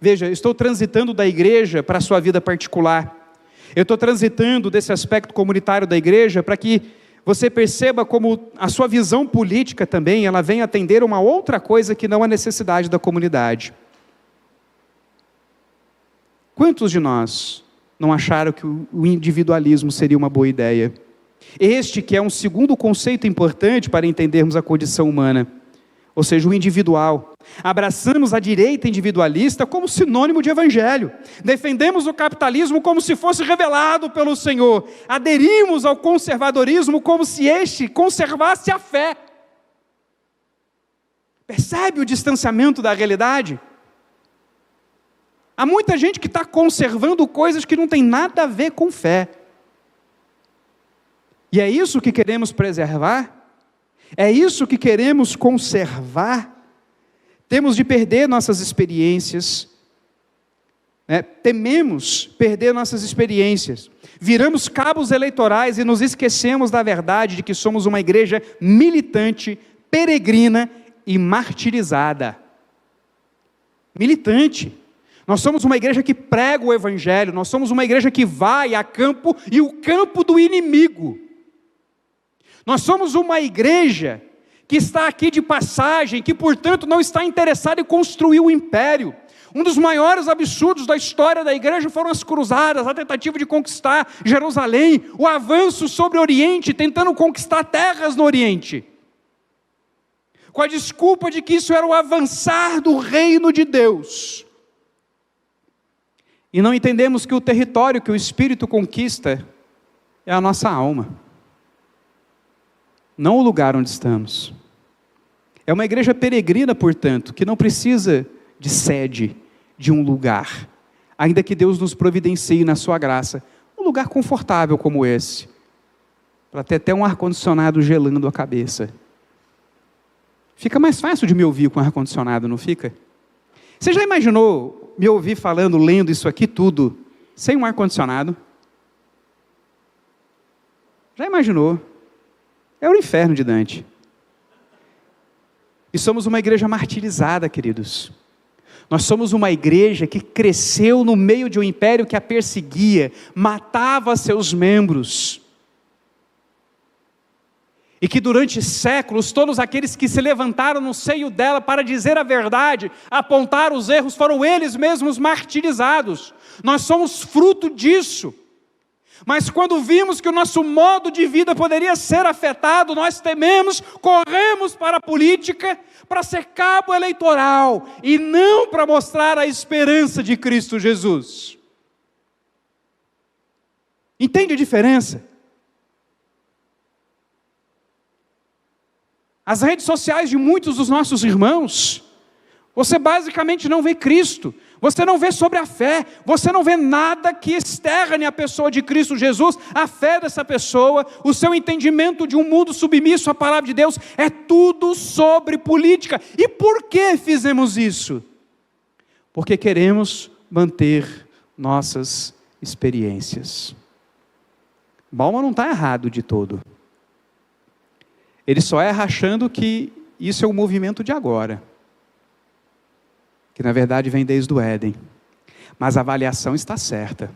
Veja, eu estou transitando da igreja para a sua vida particular. Eu estou transitando desse aspecto comunitário da igreja para que você perceba como a sua visão política também, ela vem atender uma outra coisa que não a necessidade da comunidade. Quantos de nós não acharam que o individualismo seria uma boa ideia? Este que é um segundo conceito importante para entendermos a condição humana, ou seja, o individual. Abraçamos a direita individualista como sinônimo de evangelho. Defendemos o capitalismo como se fosse revelado pelo Senhor. Aderimos ao conservadorismo como se este conservasse a fé. Percebe o distanciamento da realidade? Há muita gente que está conservando coisas que não tem nada a ver com fé. E é isso que queremos preservar? É isso que queremos conservar? Temos de perder nossas experiências. Tememos perder nossas experiências. Viramos cabos eleitorais e nos esquecemos da verdade de que somos uma igreja militante, peregrina e martirizada. Militante. Nós somos uma igreja que prega o evangelho. Nós somos uma igreja que vai a campo e o campo do inimigo. Nós somos uma igreja que está aqui de passagem, que portanto não está interessada em construir o império. Um dos maiores absurdos da história da igreja foram as cruzadas, a tentativa de conquistar Jerusalém, o avanço sobre o Oriente, tentando conquistar terras no Oriente, com a desculpa de que isso era o avançar do reino de Deus. E não entendemos que o território que o Espírito conquista é a nossa alma, não o lugar onde estamos. É uma igreja peregrina, portanto, que não precisa de sede, de um lugar, ainda que Deus nos providencie na sua graça, um lugar confortável como esse, para ter até um ar-condicionado gelando a cabeça. Fica mais fácil de me ouvir com ar-condicionado, não fica? Você já imaginou me ouvir falando, lendo isso aqui tudo, sem um ar-condicionado? Já imaginou? É o inferno de Dante. E somos uma igreja martirizada, queridos. Nós somos uma igreja que cresceu no meio de um império que a perseguia, matava seus membros. E que durante séculos, todos aqueles que se levantaram no seio dela para dizer a verdade, apontar os erros, foram eles mesmos martirizados. Nós somos fruto disso. Mas quando vimos que o nosso modo de vida poderia ser afetado, nós tememos, corremos para a política, para ser cabo eleitoral, e não para mostrar a esperança de Cristo Jesus. Entende a diferença? As redes sociais de muitos dos nossos irmãos, você basicamente não vê Cristo, você não vê sobre a fé, você não vê nada que externe a pessoa de Cristo Jesus, a fé dessa pessoa, o seu entendimento de um mundo submisso à palavra de Deus, é tudo sobre política. E por que fizemos isso? Porque queremos manter nossas experiências. Bauman não está errado de todo. Ele só erra achando que isso é um movimento de agora, que na verdade vem desde o Éden. Mas a avaliação está certa.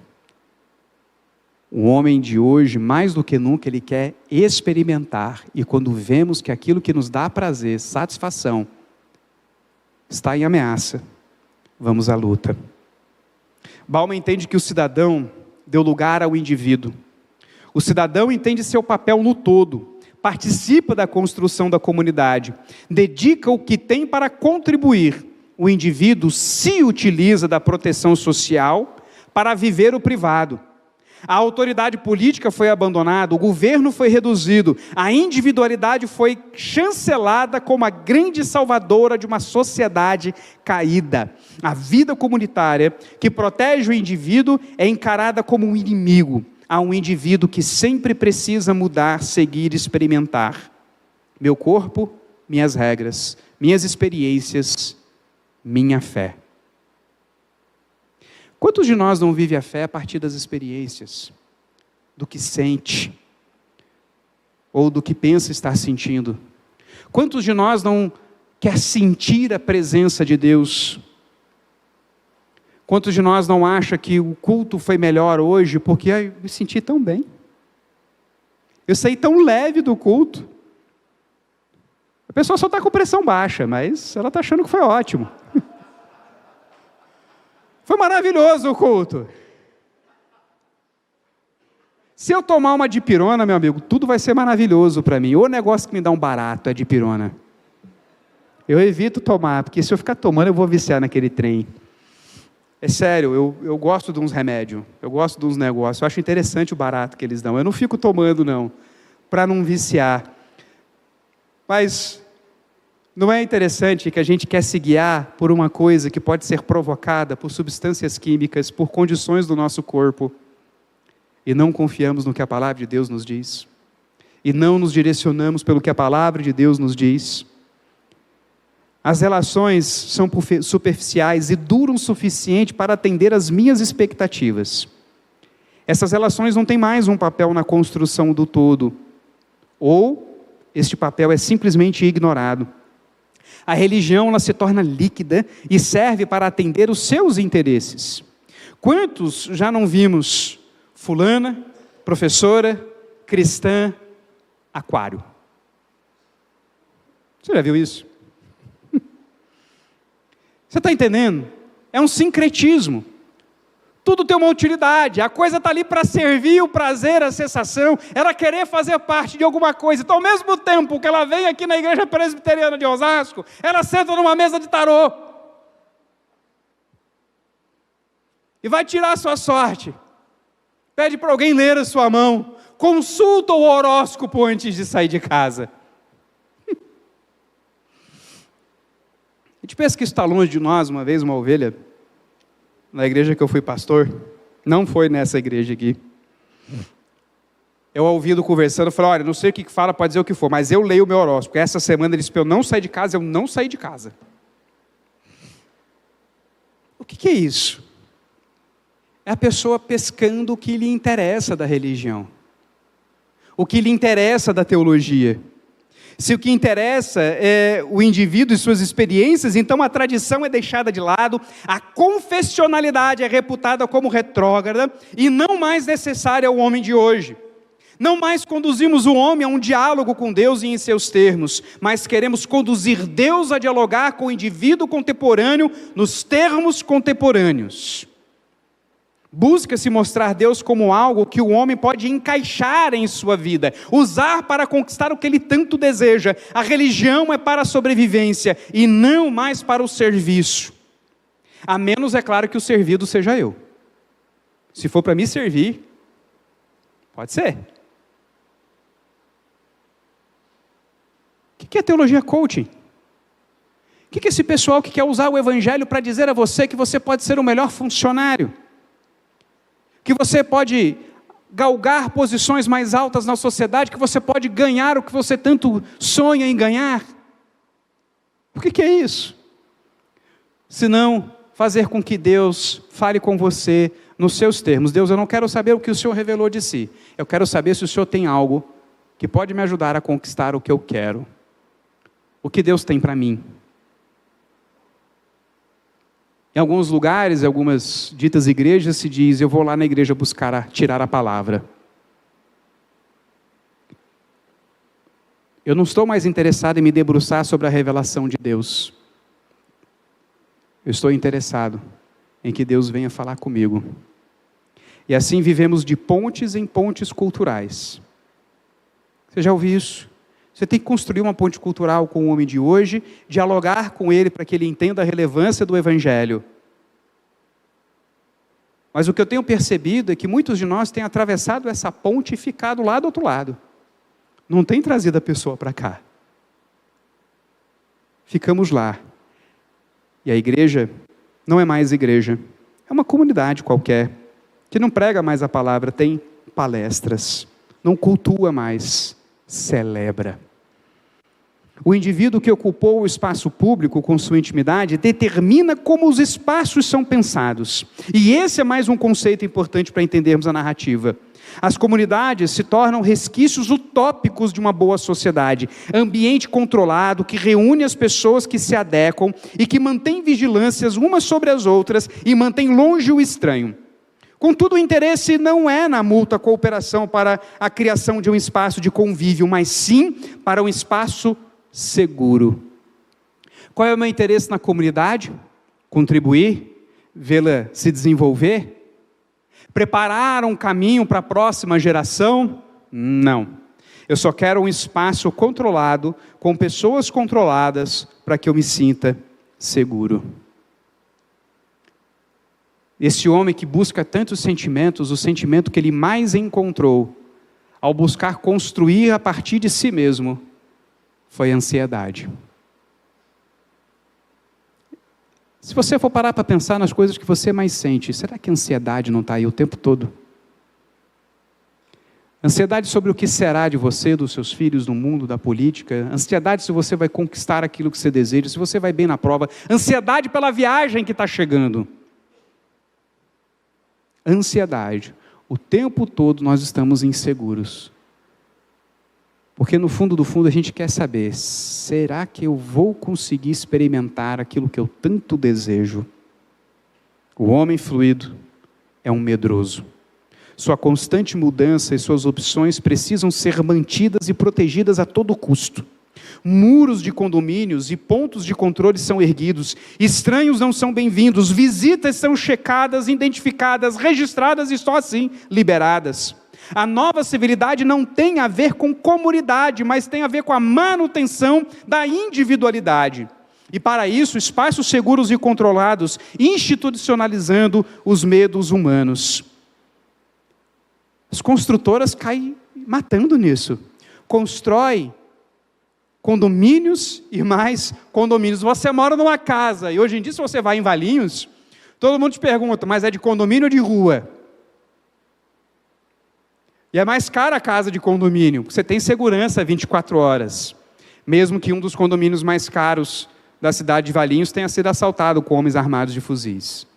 O homem de hoje, mais do que nunca, ele quer experimentar. E quando vemos que aquilo que nos dá prazer, satisfação, está em ameaça, vamos à luta. Bauman entende que o cidadão deu lugar ao indivíduo. O cidadão entende seu papel no todo, participa da construção da comunidade, dedica o que tem para contribuir. O indivíduo se utiliza da proteção social para viver o privado. A autoridade política foi abandonada, o governo foi reduzido, a individualidade foi chancelada como a grande salvadora de uma sociedade caída. A vida comunitária, que protege o indivíduo, é encarada como um inimigo. Há um indivíduo que sempre precisa mudar, seguir, experimentar. Meu corpo, minhas regras, minhas experiências, minha fé. Quantos de nós não vive a fé a partir das experiências, do que sente, ou do que pensa estar sentindo? Quantos de nós não quer sentir a presença de Deus? Quantos de nós não acha que o culto foi melhor hoje porque eu me senti tão bem? Eu saí tão leve do culto. A pessoa só está com pressão baixa, mas ela está achando que foi ótimo. Foi maravilhoso o culto. Se eu tomar uma dipirona, meu amigo, tudo vai ser maravilhoso para mim. O negócio que me dá um barato é dipirona. Eu evito tomar, porque se eu ficar tomando, eu vou viciar naquele trem. É sério, eu gosto de uns remédios, eu gosto de uns negócios, eu acho interessante o barato que eles dão. Eu não fico tomando, não, para não viciar. Mas não é interessante que a gente quer se guiar por uma coisa que pode ser provocada por substâncias químicas, por condições do nosso corpo, e não confiamos no que a palavra de Deus nos diz, e não nos direcionamos pelo que a palavra de Deus nos diz. As relações são superficiais e duram o suficiente para atender às minhas expectativas. Essas relações não têm mais um papel na construção do todo, ou este papel é simplesmente ignorado. A religião ela se torna líquida e serve para atender os seus interesses. Quantos já não vimos fulana, professora, cristã, aquário. Você já viu isso? Você está entendendo? É um sincretismo. Tudo tem uma utilidade. A coisa está ali para servir o prazer, a sensação, ela querer fazer parte de alguma coisa. Então, ao mesmo tempo que ela vem aqui na Igreja Presbiteriana de Osasco, ela senta numa mesa de tarô. E vai tirar a sua sorte. Pede para alguém ler a sua mão. Consulta o horóscopo antes de sair de casa. A gente pensa que isso está longe de nós. Uma vez uma ovelha, na igreja que eu fui pastor, não foi nessa igreja aqui. Eu ouvindo conversando, eu falei, olha, não sei o que fala, pode dizer o que for, mas eu leio o meu horóscopo. Essa semana ele disse para eu não sair de casa, eu não saí de casa. O que é isso? É a pessoa pescando o que lhe interessa da religião, o que lhe interessa da teologia. Se o que interessa é o indivíduo e suas experiências, então a tradição é deixada de lado, a confessionalidade é reputada como retrógrada e não mais necessária ao homem de hoje. Não mais conduzimos o homem a um diálogo com Deus e em seus termos, mas queremos conduzir Deus a dialogar com o indivíduo contemporâneo nos termos contemporâneos. Busca-se mostrar Deus como algo que o homem pode encaixar em sua vida, usar para conquistar o que ele tanto deseja. A religião é para a sobrevivência e não mais para o serviço. A menos, é claro, que o servido seja eu. Se for para me servir, pode ser. O que é teologia coaching? O que é esse pessoal que quer usar o evangelho para dizer a você que você pode ser o melhor funcionário? Que você pode galgar posições mais altas na sociedade, que você pode ganhar o que você tanto sonha em ganhar? O que é isso? Se não fazer com que Deus fale com você nos seus termos. Deus, eu não quero saber o que o Senhor revelou de si. Eu quero saber se o Senhor tem algo que pode me ajudar a conquistar o que eu quero. O que Deus tem para mim. Em alguns lugares, em algumas ditas igrejas, se diz, eu vou lá na igreja buscar tirar a palavra. Eu não estou mais interessado em me debruçar sobre a revelação de Deus. Eu estou interessado em que Deus venha falar comigo. E assim vivemos de pontes em pontes culturais. Você já ouviu isso? Você tem que construir uma ponte cultural com o homem de hoje, dialogar com ele para que ele entenda a relevância do evangelho. Mas o que eu tenho percebido é que muitos de nós têm atravessado essa ponte e ficado lá do outro lado. Não tem trazido a pessoa para cá. Ficamos lá. E a igreja não é mais igreja. É uma comunidade qualquer, que não prega mais a palavra, tem palestras, não cultua mais, celebra. O indivíduo que ocupou o espaço público com sua intimidade determina como os espaços são pensados. E esse é mais um conceito importante para entendermos a narrativa. As comunidades se tornam resquícios utópicos de uma boa sociedade, ambiente controlado que reúne as pessoas que se adequam e que mantém vigilâncias umas sobre as outras e mantém longe o estranho. Contudo, o interesse não é na mútua cooperação para a criação de um espaço de convívio, mas sim para um espaço seguro. Qual é o meu interesse na comunidade? Contribuir, vê-la se desenvolver, preparar um caminho para a próxima geração? Não. Eu só quero um espaço controlado, com pessoas controladas, para que eu me sinta seguro. Esse homem que busca tantos sentimentos, o sentimento que ele mais encontrou, ao buscar construir a partir de si mesmo, foi a ansiedade. Se você for parar para pensar nas coisas que você mais sente, será que a ansiedade não está aí o tempo todo? Ansiedade sobre o que será de você, dos seus filhos, no mundo, da política. Ansiedade se você vai conquistar aquilo que você deseja, se você vai bem na prova. Ansiedade pela viagem que está chegando. Ansiedade. O tempo todo nós estamos inseguros. Porque no fundo do fundo a gente quer saber, será que eu vou conseguir experimentar aquilo que eu tanto desejo? O homem fluido é um medroso. Sua constante mudança e suas opções precisam ser mantidas e protegidas a todo custo. Muros de condomínios e pontos de controle são erguidos, estranhos não são bem-vindos, visitas são checadas, identificadas, registradas e só assim liberadas. A nova civilidade não tem a ver com comunidade, mas tem a ver com a manutenção da individualidade. E para isso, espaços seguros e controlados, institucionalizando os medos humanos. As construtoras caem matando nisso. Constrói condomínios e mais condomínios. Você mora numa casa, e hoje em dia, se você vai em Valinhos, todo mundo te pergunta, mas é de condomínio ou de rua? E é mais cara a casa de condomínio, você tem segurança 24 horas. Mesmo que um dos condomínios mais caros da cidade de Valinhos tenha sido assaltado com homens armados de fuzis.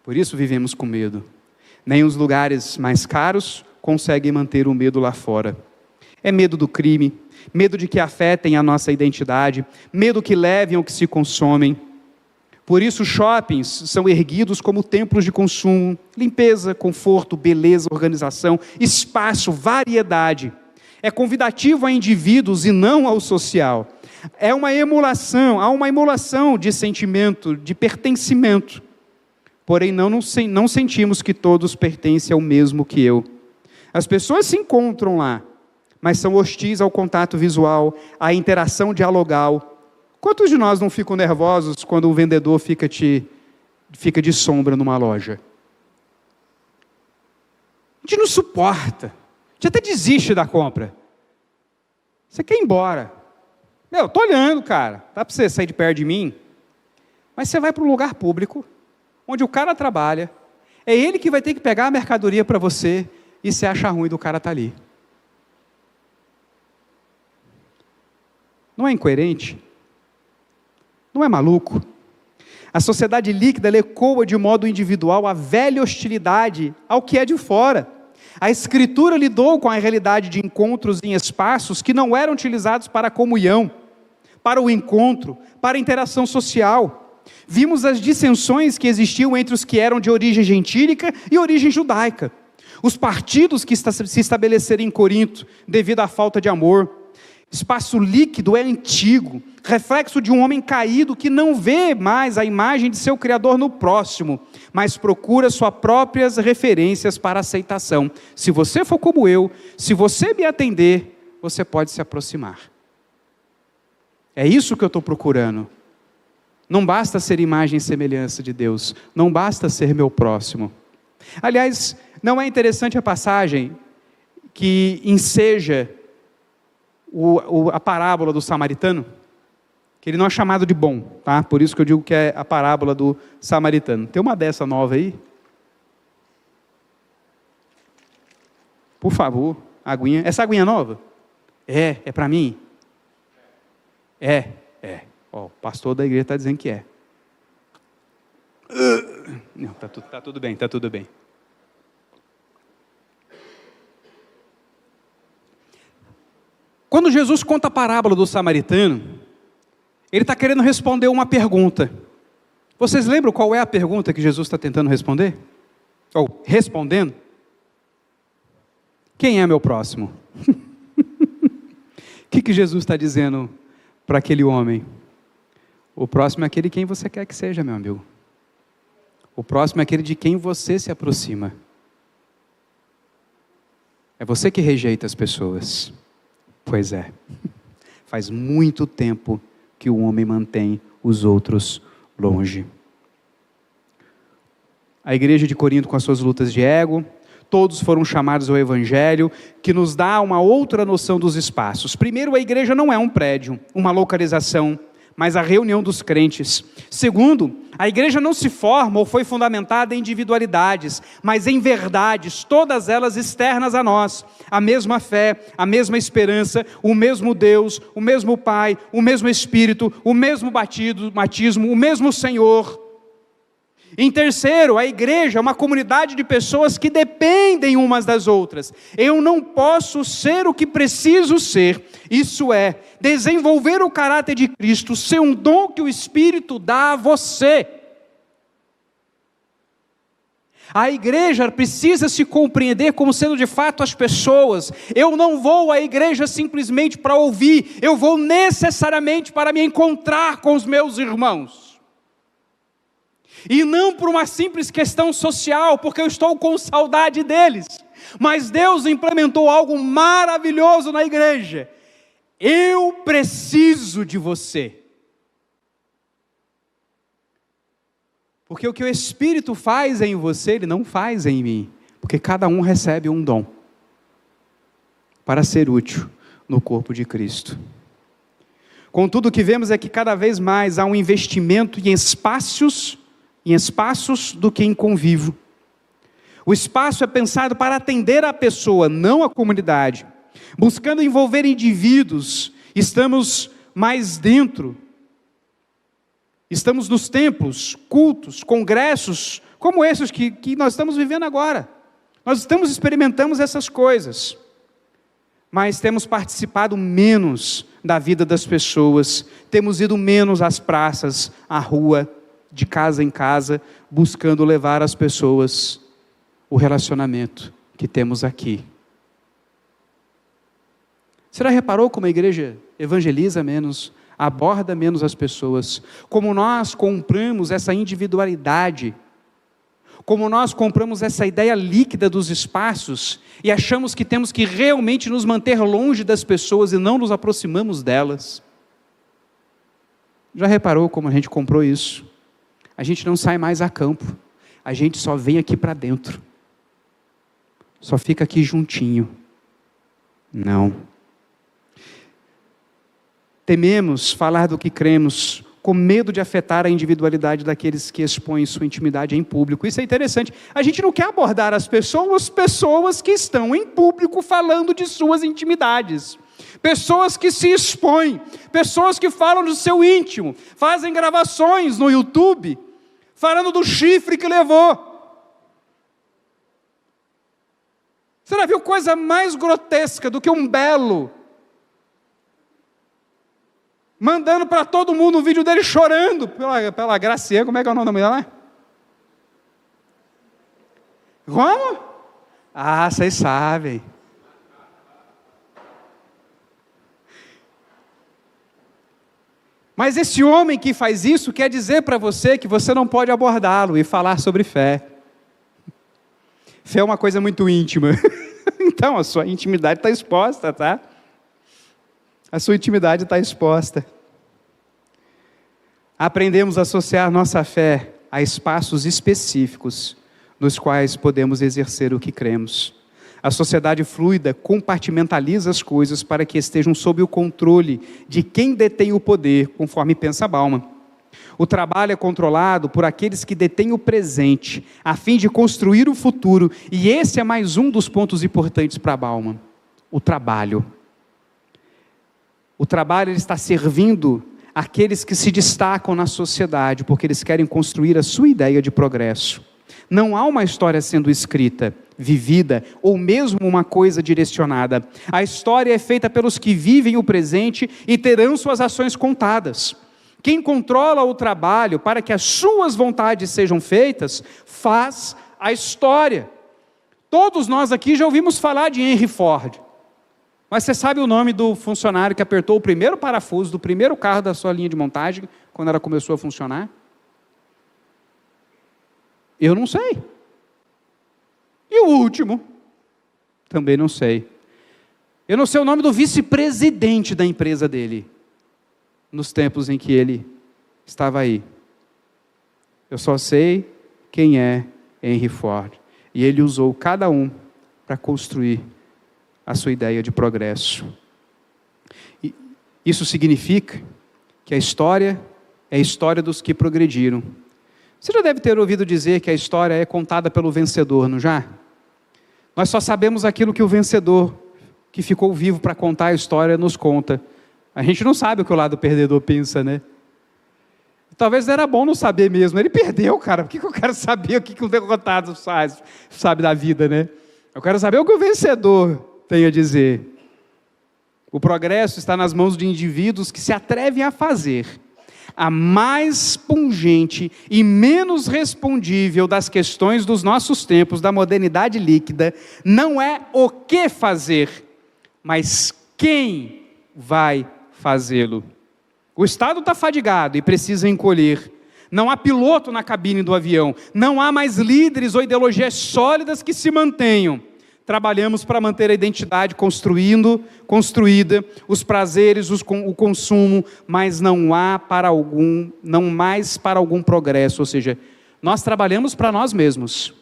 Por isso vivemos com medo. Nem os lugares mais caros conseguem manter o medo lá fora. É medo do crime, medo de que afetem a nossa identidade, medo que levem ao que se consomem. Por isso shoppings são erguidos como templos de consumo, limpeza, conforto, beleza, organização, espaço, variedade. É convidativo a indivíduos e não ao social. É uma emulação, há uma emulação de sentimento, de pertencimento. Porém, não sentimos que todos pertencem ao mesmo que eu. As pessoas se encontram lá, mas são hostis ao contato visual, à interação dialogal. Quantos de nós não ficam nervosos quando o vendedor fica de sombra numa loja? A gente não suporta. A gente até desiste da compra. Você quer ir embora. Eu estou olhando, cara. Dá para você sair de perto de mim? Mas você vai para um lugar público, onde o cara trabalha, é ele que vai ter que pegar a mercadoria para você, e você acha ruim do cara estar ali. Não é incoerente? Não é maluco? A sociedade líquida ecoa de modo individual a velha hostilidade ao que é de fora. A Escritura lidou com a realidade de encontros em espaços que não eram utilizados para a comunhão, para o encontro, para a interação social. Vimos as dissensões que existiam entre os que eram de origem gentílica e origem judaica. Os partidos que se estabeleceram em Corinto devido à falta de amor. Espaço líquido é antigo, reflexo de um homem caído que não vê mais a imagem de seu Criador no próximo, mas procura suas próprias referências para aceitação. Se você for como eu, se você me atender, você pode se aproximar. É isso que eu estou procurando. Não basta ser imagem e semelhança de Deus, não basta ser meu próximo. Aliás, não é interessante a passagem que enseja a parábola do samaritano? Que ele não é chamado de bom, tá? Por isso que eu digo que é a parábola do samaritano. Tem uma dessa nova aí? Por favor, aguinha. Essa aguinha é nova? É para mim? É. Ó, o pastor da igreja está dizendo que é. Não, tá tudo bem, tá tudo bem. Quando Jesus conta a parábola do samaritano, ele está querendo responder uma pergunta. Vocês lembram qual é a pergunta que Jesus está tentando responder? Ou respondendo? Quem é meu próximo? O que Jesus está dizendo para aquele homem? O próximo é aquele quem você quer que seja, meu amigo. O próximo é aquele de quem você se aproxima. É você que rejeita as pessoas. Pois é. Faz muito tempo que o homem mantém os outros longe. A igreja de Corinto com as suas lutas de ego, todos foram chamados ao Evangelho, que nos dá uma outra noção dos espaços. Primeiro, a igreja não é um prédio, uma localização, mas a reunião dos crentes. Segundo, a igreja não se forma ou foi fundamentada em individualidades, mas em verdades, todas elas externas a nós. A mesma fé, a mesma esperança, o mesmo Deus, o mesmo Pai, o mesmo Espírito, o mesmo batismo, o mesmo Senhor. Em terceiro, a igreja é uma comunidade de pessoas que dependem umas das outras. Eu não posso ser o que preciso ser, isso é, desenvolver o caráter de Cristo, ser um dom que o Espírito dá a você. A igreja precisa se compreender como sendo de fato as pessoas. Eu não vou à igreja simplesmente para ouvir, eu vou necessariamente para me encontrar com os meus irmãos. E não por uma simples questão social, porque eu estou com saudade deles. Mas Deus implementou algo maravilhoso na igreja. Eu preciso de você. Porque o que o Espírito faz em você, Ele não faz em mim. Porque cada um recebe um dom para ser útil no corpo de Cristo. Contudo, o que vemos é que cada vez mais há um investimento em espaços do que em convívio. O espaço é pensado para atender a pessoa, não a comunidade. Buscando envolver indivíduos, estamos mais dentro. Estamos nos templos, cultos, congressos, como esses que nós estamos vivendo agora. Nós experimentamos essas coisas, mas temos participado menos da vida das pessoas, temos ido menos às praças, à rua, de casa em casa, buscando levar às pessoas o relacionamento que temos aqui. Você já reparou como a igreja evangeliza menos, aborda menos as pessoas? Como nós compramos essa individualidade, como nós compramos essa ideia líquida dos espaços e achamos que temos que realmente nos manter longe das pessoas e não nos aproximamos delas. Já reparou como a gente comprou isso? A gente não sai mais a campo, a gente só vem aqui para dentro, só fica aqui juntinho. Não. Tememos falar do que cremos, com medo de afetar a individualidade daqueles que expõem sua intimidade em público. Isso é interessante. A gente não quer abordar as pessoas que estão em público falando de suas intimidades. Pessoas que se expõem, pessoas que falam do seu íntimo, fazem gravações no YouTube, falando do chifre que levou. Você já viu coisa mais grotesca do que um belo mandando para todo mundo um vídeo dele chorando pela Graciela, como é que é o nome da mulher lá? Como? Ah, vocês sabem. Mas esse homem que faz isso quer dizer para você que você não pode abordá-lo e falar sobre fé. Fé é uma coisa muito íntima. Então a sua intimidade está exposta, tá? A sua intimidade está exposta. Aprendemos a associar nossa fé a espaços específicos nos quais podemos exercer o que cremos. A sociedade fluida compartimentaliza as coisas para que estejam sob o controle de quem detém o poder, conforme pensa Bauman. O trabalho é controlado por aqueles que detêm o presente, a fim de construir o futuro, e esse é mais um dos pontos importantes para Bauman. O trabalho. O trabalho ele está servindo aqueles que se destacam na sociedade, porque eles querem construir a sua ideia de progresso. Não há uma história sendo escrita, vivida, ou mesmo uma coisa direcionada. A história é feita pelos que vivem o presente e terão suas ações contadas. Quem controla o trabalho para que as suas vontades sejam feitas, faz a história. Todos nós aqui já ouvimos falar de Henry Ford. Mas você sabe o nome do funcionário que apertou o primeiro parafuso do primeiro carro da sua linha de montagem, quando ela começou a funcionar? Eu não sei. E o último? Também não sei. Eu não sei o nome do vice-presidente da empresa dele, nos tempos em que ele estava aí. Eu só sei quem é Henry Ford. E ele usou cada um para construir a sua ideia de progresso. E isso significa que a história é a história dos que progrediram. Você já deve ter ouvido dizer que a história é contada pelo vencedor, não já? Nós só sabemos aquilo que o vencedor, que ficou vivo para contar a história, nos conta. A gente não sabe o que o lado perdedor pensa, né? Talvez era bom não saber mesmo. Ele perdeu, cara. Por que eu quero saber o que o derrotado sabe da vida, né? Eu quero saber o que o vencedor tem a dizer. O progresso está nas mãos de indivíduos que se atrevem a fazer a mais pungente e menos respondível das questões dos nossos tempos, da modernidade líquida, não é o que fazer, mas quem vai fazê-lo. O Estado está fadigado e precisa encolher. Não há piloto na cabine do avião. Não há mais líderes ou ideologias sólidas que se mantenham. Trabalhamos para manter a identidade construída, os prazeres, o consumo, mas não mais para algum progresso. Ou seja, nós trabalhamos para nós mesmos,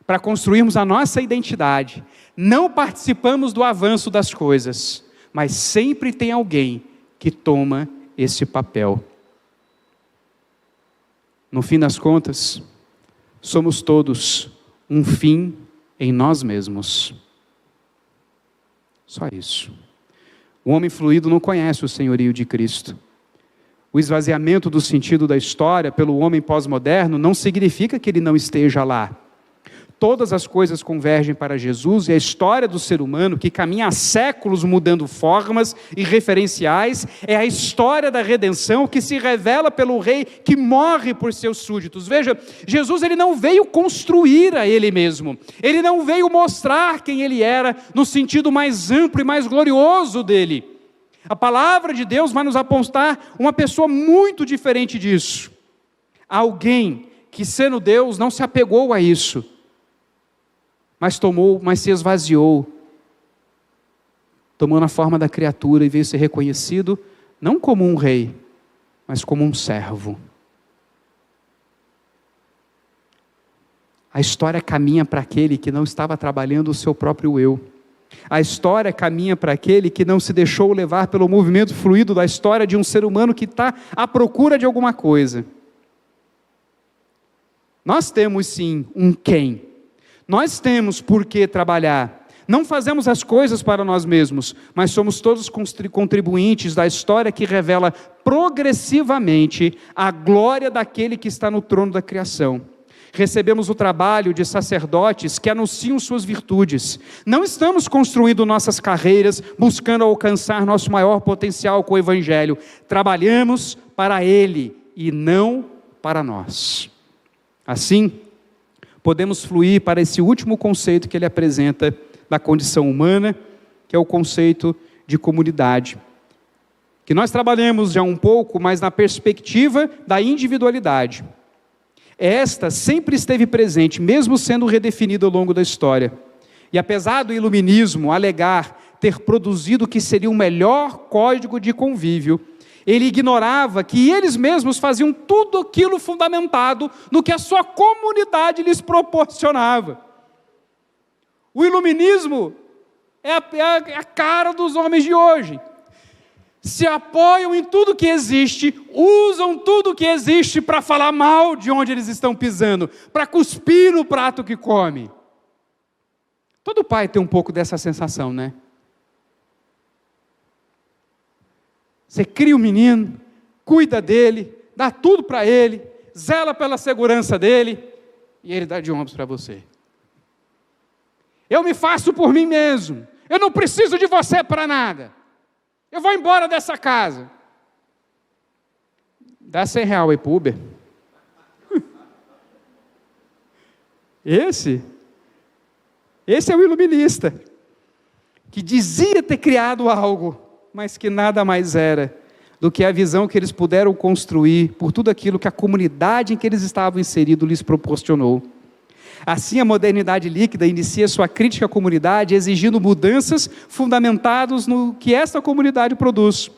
para construirmos a nossa identidade. Não participamos do avanço das coisas, mas sempre tem alguém que toma esse papel. No fim das contas, somos todos um fim em nós mesmos. Só isso. O homem fluido não conhece o senhorio de Cristo. O esvaziamento do sentido da história pelo homem pós-moderno não significa que ele não esteja lá. Todas as coisas convergem para Jesus e a história do ser humano, que caminha há séculos mudando formas e referenciais, é a história da redenção que se revela pelo rei que morre por seus súditos. Veja, Jesus ele não veio construir a ele mesmo, ele não veio mostrar quem ele era no sentido mais amplo e mais glorioso dele. A palavra de Deus vai nos apontar uma pessoa muito diferente disso. Alguém que, sendo Deus, não se apegou a isso, mas se esvaziou, tomando a forma da criatura e veio ser reconhecido, não como um rei, mas como um servo. A história caminha para aquele que não estava trabalhando o seu próprio eu. A história caminha para aquele que não se deixou levar pelo movimento fluido da história de um ser humano que está à procura de alguma coisa. Nós temos sim um quem. Nós temos por que trabalhar. Não fazemos as coisas para nós mesmos, mas somos todos contribuintes da história que revela progressivamente a glória daquele que está no trono da criação. Recebemos o trabalho de sacerdotes que anunciam suas virtudes. Não estamos construindo nossas carreiras, buscando alcançar nosso maior potencial com o Evangelho. Trabalhamos para Ele e não para nós. Assim, podemos fluir para esse último conceito que ele apresenta da condição humana, que é o conceito de comunidade. Que nós trabalhamos já um pouco, mas na perspectiva da individualidade. Esta sempre esteve presente, mesmo sendo redefinida ao longo da história. E apesar do iluminismo alegar ter produzido o que seria o melhor código de convívio, ele ignorava que eles mesmos faziam tudo aquilo fundamentado no que a sua comunidade lhes proporcionava. O iluminismo é a cara dos homens de hoje. Se apoiam em tudo que existe, usam tudo que existe para falar mal de onde eles estão pisando, para cuspir no prato que come. Todo pai tem um pouco dessa sensação, né? Você cria o menino, cuida dele, dá tudo para ele, zela pela segurança dele, e ele dá de ombros para você. Eu me faço por mim mesmo, eu não preciso de você para nada, eu vou embora dessa casa. Dá R$100 aí pro Uber. Esse é o iluminista, que dizia ter criado algo, mas que nada mais era do que a visão que eles puderam construir por tudo aquilo que a comunidade em que eles estavam inseridos lhes proporcionou. Assim, a modernidade líquida inicia sua crítica à comunidade, exigindo mudanças fundamentadas no que esta comunidade produz.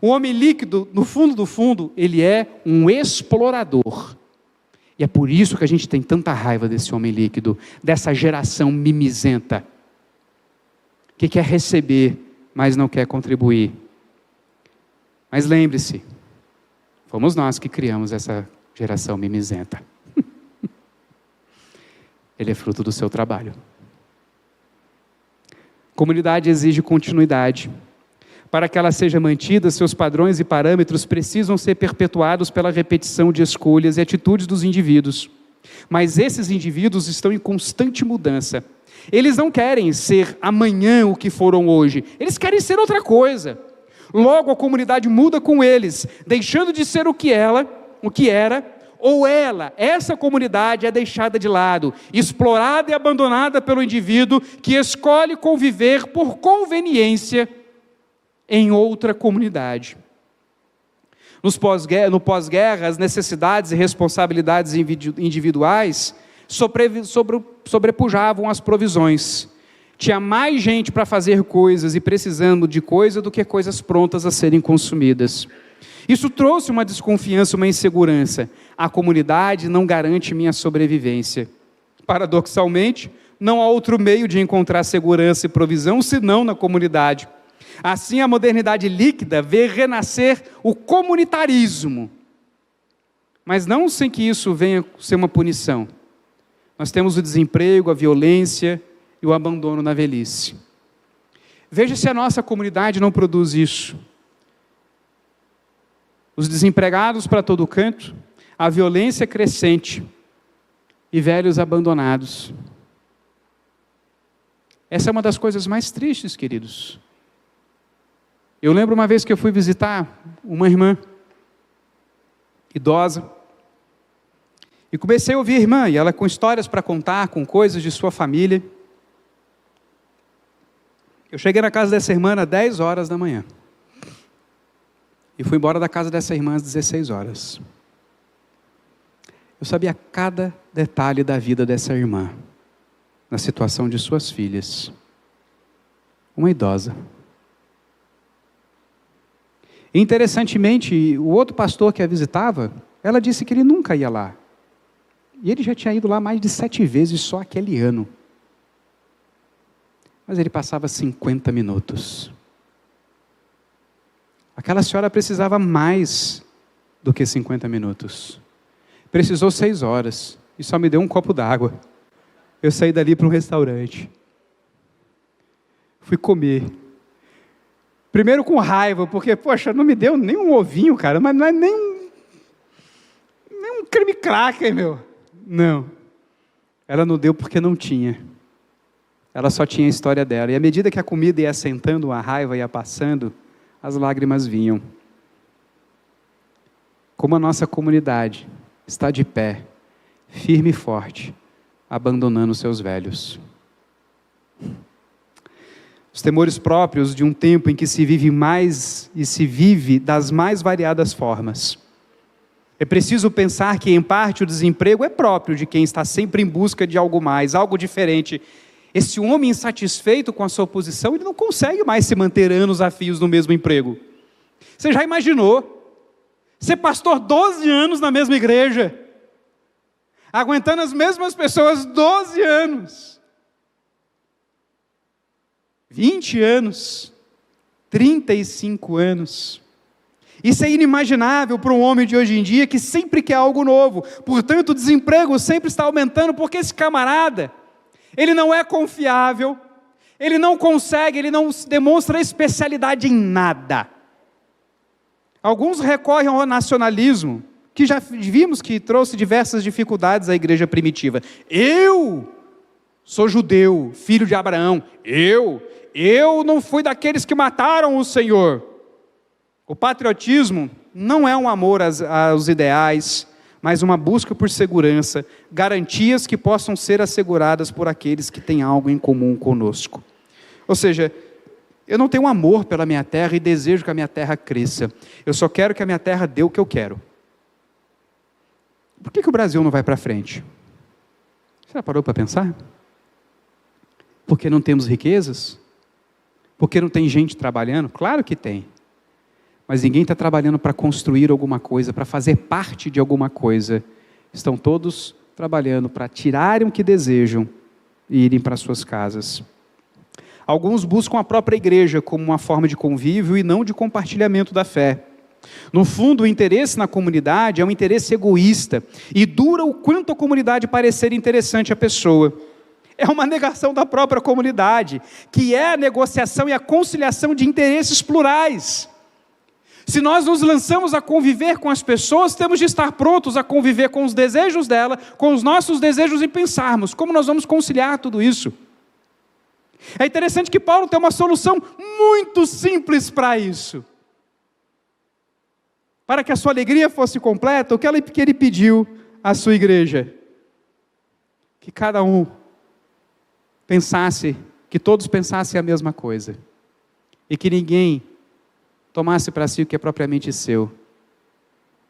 O homem líquido, no fundo do fundo, ele é um explorador. E é por isso que a gente tem tanta raiva desse homem líquido, dessa geração mimizenta, que quer receber, mas não quer contribuir. Mas lembre-se, fomos nós que criamos essa geração mimizenta. Ele é fruto do seu trabalho. Comunidade exige continuidade. Para que ela seja mantida, seus padrões e parâmetros precisam ser perpetuados pela repetição de escolhas e atitudes dos indivíduos. Mas esses indivíduos estão em constante mudança. Eles não querem ser amanhã o que foram hoje. Eles querem ser outra coisa. Logo a comunidade muda com eles, deixando de ser o que era, ou essa comunidade é deixada de lado, explorada e abandonada pelo indivíduo que escolhe conviver por conveniência em outra comunidade. No pós-guerra, as necessidades e responsabilidades individuais sobrepujavam as provisões. Tinha mais gente para fazer coisas e precisando de coisa do que coisas prontas a serem consumidas. Isso trouxe uma desconfiança, uma insegurança. A comunidade não garante minha sobrevivência. Paradoxalmente, não há outro meio de encontrar segurança e provisão senão na comunidade. Assim, a modernidade líquida vê renascer o comunitarismo. Mas não sem que isso venha ser uma punição. Nós temos o desemprego, a violência e o abandono na velhice. Veja se a nossa comunidade não produz isso. Os desempregados para todo canto, a violência crescente e velhos abandonados. Essa é uma das coisas mais tristes, queridos. Eu lembro uma vez que eu fui visitar uma irmã idosa e comecei a ouvir a irmã, e ela com histórias para contar, com coisas de sua família. Eu cheguei na casa dessa irmã às 10 horas da manhã e fui embora da casa dessa irmã às 16 horas. Eu sabia cada detalhe da vida dessa irmã, na situação de suas filhas. Uma idosa. Interessantemente, o outro pastor que a visitava, ela disse que ele nunca ia lá. E ele já tinha ido lá mais de 7 vezes só aquele ano. Mas ele passava 50 minutos. Aquela senhora precisava mais do que 50 minutos. Precisou 6 horas e só me deu um copo d'água. Eu saí dali para um restaurante. Fui comer. Primeiro com raiva, porque, poxa, não me deu nem um ovinho, cara, mas não é nem um creme cracker, meu. Não. Ela não deu porque não tinha. Ela só tinha a história dela. E à medida que a comida ia assentando, a raiva ia passando, as lágrimas vinham. Como a nossa comunidade está de pé, firme e forte, abandonando seus velhos. Os temores próprios de um tempo em que se vive mais e se vive das mais variadas formas. É preciso pensar que, em parte, o desemprego é próprio de quem está sempre em busca de algo mais, algo diferente. Esse homem insatisfeito com a sua posição, ele não consegue mais se manter anos a fios no mesmo emprego. Você já imaginou ser pastor 12 anos na mesma igreja, aguentando as mesmas pessoas 12 anos, 20 anos, 35 anos. Isso é inimaginável para um homem de hoje em dia que sempre quer algo novo. Portanto, o desemprego sempre está aumentando porque esse camarada, ele não é confiável, ele não consegue, ele não demonstra especialidade em nada. Alguns recorrem ao nacionalismo, que já vimos que trouxe diversas dificuldades à igreja primitiva. Eu sou judeu, filho de Abraão. Eu não fui daqueles que mataram o Senhor. O patriotismo não é um amor aos ideais, mas uma busca por segurança, garantias que possam ser asseguradas por aqueles que têm algo em comum conosco. Ou seja, eu não tenho amor pela minha terra e desejo que a minha terra cresça. Eu só quero que a minha terra dê o que eu quero. Por que o Brasil não vai para frente? Você já parou para pensar? Porque não temos riquezas? Porque não tem gente trabalhando? Claro que tem. Mas ninguém está trabalhando para construir alguma coisa, para fazer parte de alguma coisa. Estão todos trabalhando para tirarem o que desejam e irem para suas casas. Alguns buscam a própria igreja como uma forma de convívio e não de compartilhamento da fé. No fundo, o interesse na comunidade é um interesse egoísta e dura o quanto a comunidade parecer interessante à pessoa. É uma negação da própria comunidade, que é a negociação e a conciliação de interesses plurais. Se nós nos lançamos a conviver com as pessoas, temos de estar prontos a conviver com os desejos dela, com os nossos desejos e pensarmos como nós vamos conciliar tudo isso. É interessante que Paulo tem uma solução muito simples para isso. para que a sua alegria fosse completa, o que ele pediu à sua igreja? Que cada um pensasse, que todos pensassem a mesma coisa. E que ninguém tomasse para si o que é propriamente seu,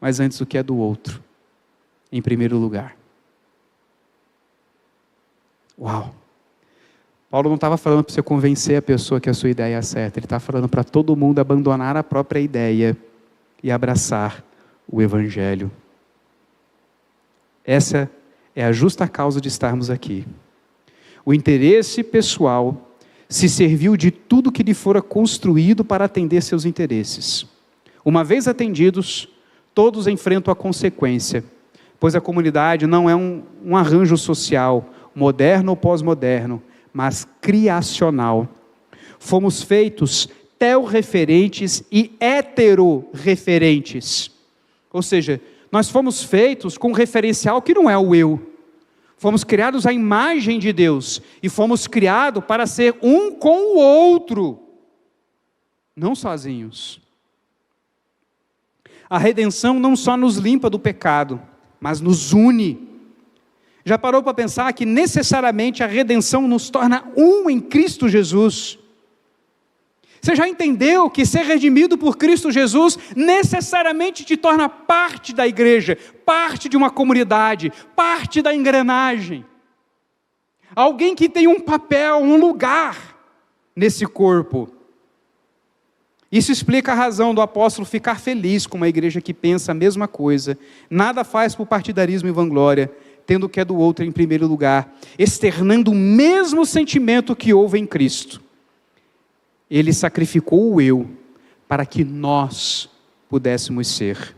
mas antes o que é do outro, em primeiro lugar. Uau! Paulo não estava falando para você convencer a pessoa que a sua ideia é certa, ele está falando para todo mundo abandonar a própria ideia e abraçar o Evangelho. Essa é a justa causa de estarmos aqui. O interesse pessoal se serviu de tudo que lhe fora construído para atender seus interesses. Uma vez atendidos, todos enfrentam a consequência, pois a comunidade não é um arranjo social, moderno ou pós-moderno, mas criacional. Fomos feitos teorreferentes e heterorreferentes. Ou seja, nós fomos feitos com um referencial que não é o eu. Fomos criados à imagem de Deus e fomos criados para ser um com o outro, não sozinhos. A redenção não só nos limpa do pecado, mas nos une. Já parou para pensar que necessariamente a redenção nos torna um em Cristo Jesus? Você já entendeu que ser redimido por Cristo Jesus necessariamente te torna parte da igreja, parte de uma comunidade, parte da engrenagem? Alguém que tem um papel, um lugar nesse corpo. Isso explica a razão do apóstolo ficar feliz com uma igreja que pensa a mesma coisa, nada faz por partidarismo e vanglória, tendo o que é do outro em primeiro lugar, externando o mesmo sentimento que houve em Cristo. Ele sacrificou o eu para que nós pudéssemos ser.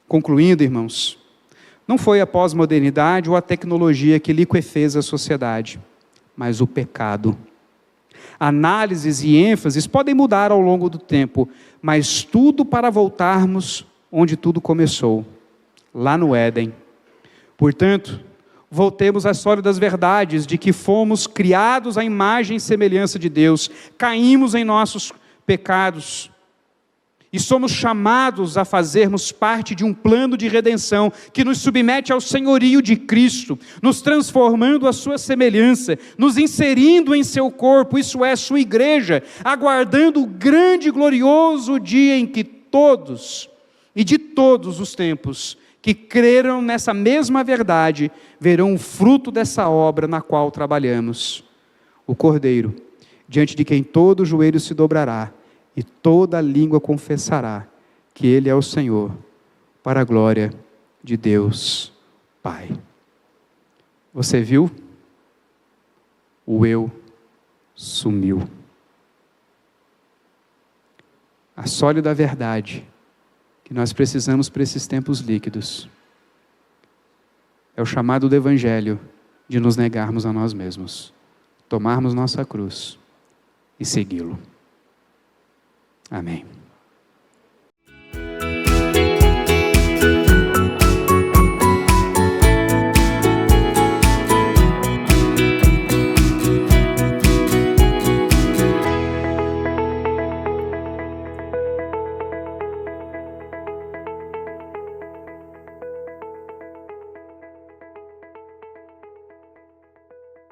Concluindo, irmãos, não foi a pós-modernidade ou a tecnologia que liquefez a sociedade, mas o pecado. Análises e ênfases podem mudar ao longo do tempo, mas tudo para voltarmos onde tudo começou, lá no Éden. Portanto, voltemos às sólidas verdades de que fomos criados à imagem e semelhança de Deus, caímos em nossos pecados e somos chamados a fazermos parte de um plano de redenção que nos submete ao senhorio de Cristo, nos transformando à sua semelhança, nos inserindo em seu corpo, isso é, sua igreja, aguardando o grande e glorioso dia em que todos e de todos os tempos que creram nessa mesma verdade, verão o fruto dessa obra na qual trabalhamos. O Cordeiro, diante de quem todo joelho se dobrará, e toda língua confessará que Ele é o Senhor, para a glória de Deus Pai. Você viu? O eu sumiu. A sólida verdade que nós precisamos para esses tempos líquidos é o chamado do Evangelho de nos negarmos a nós mesmos, tomarmos nossa cruz e segui-lo. Amém.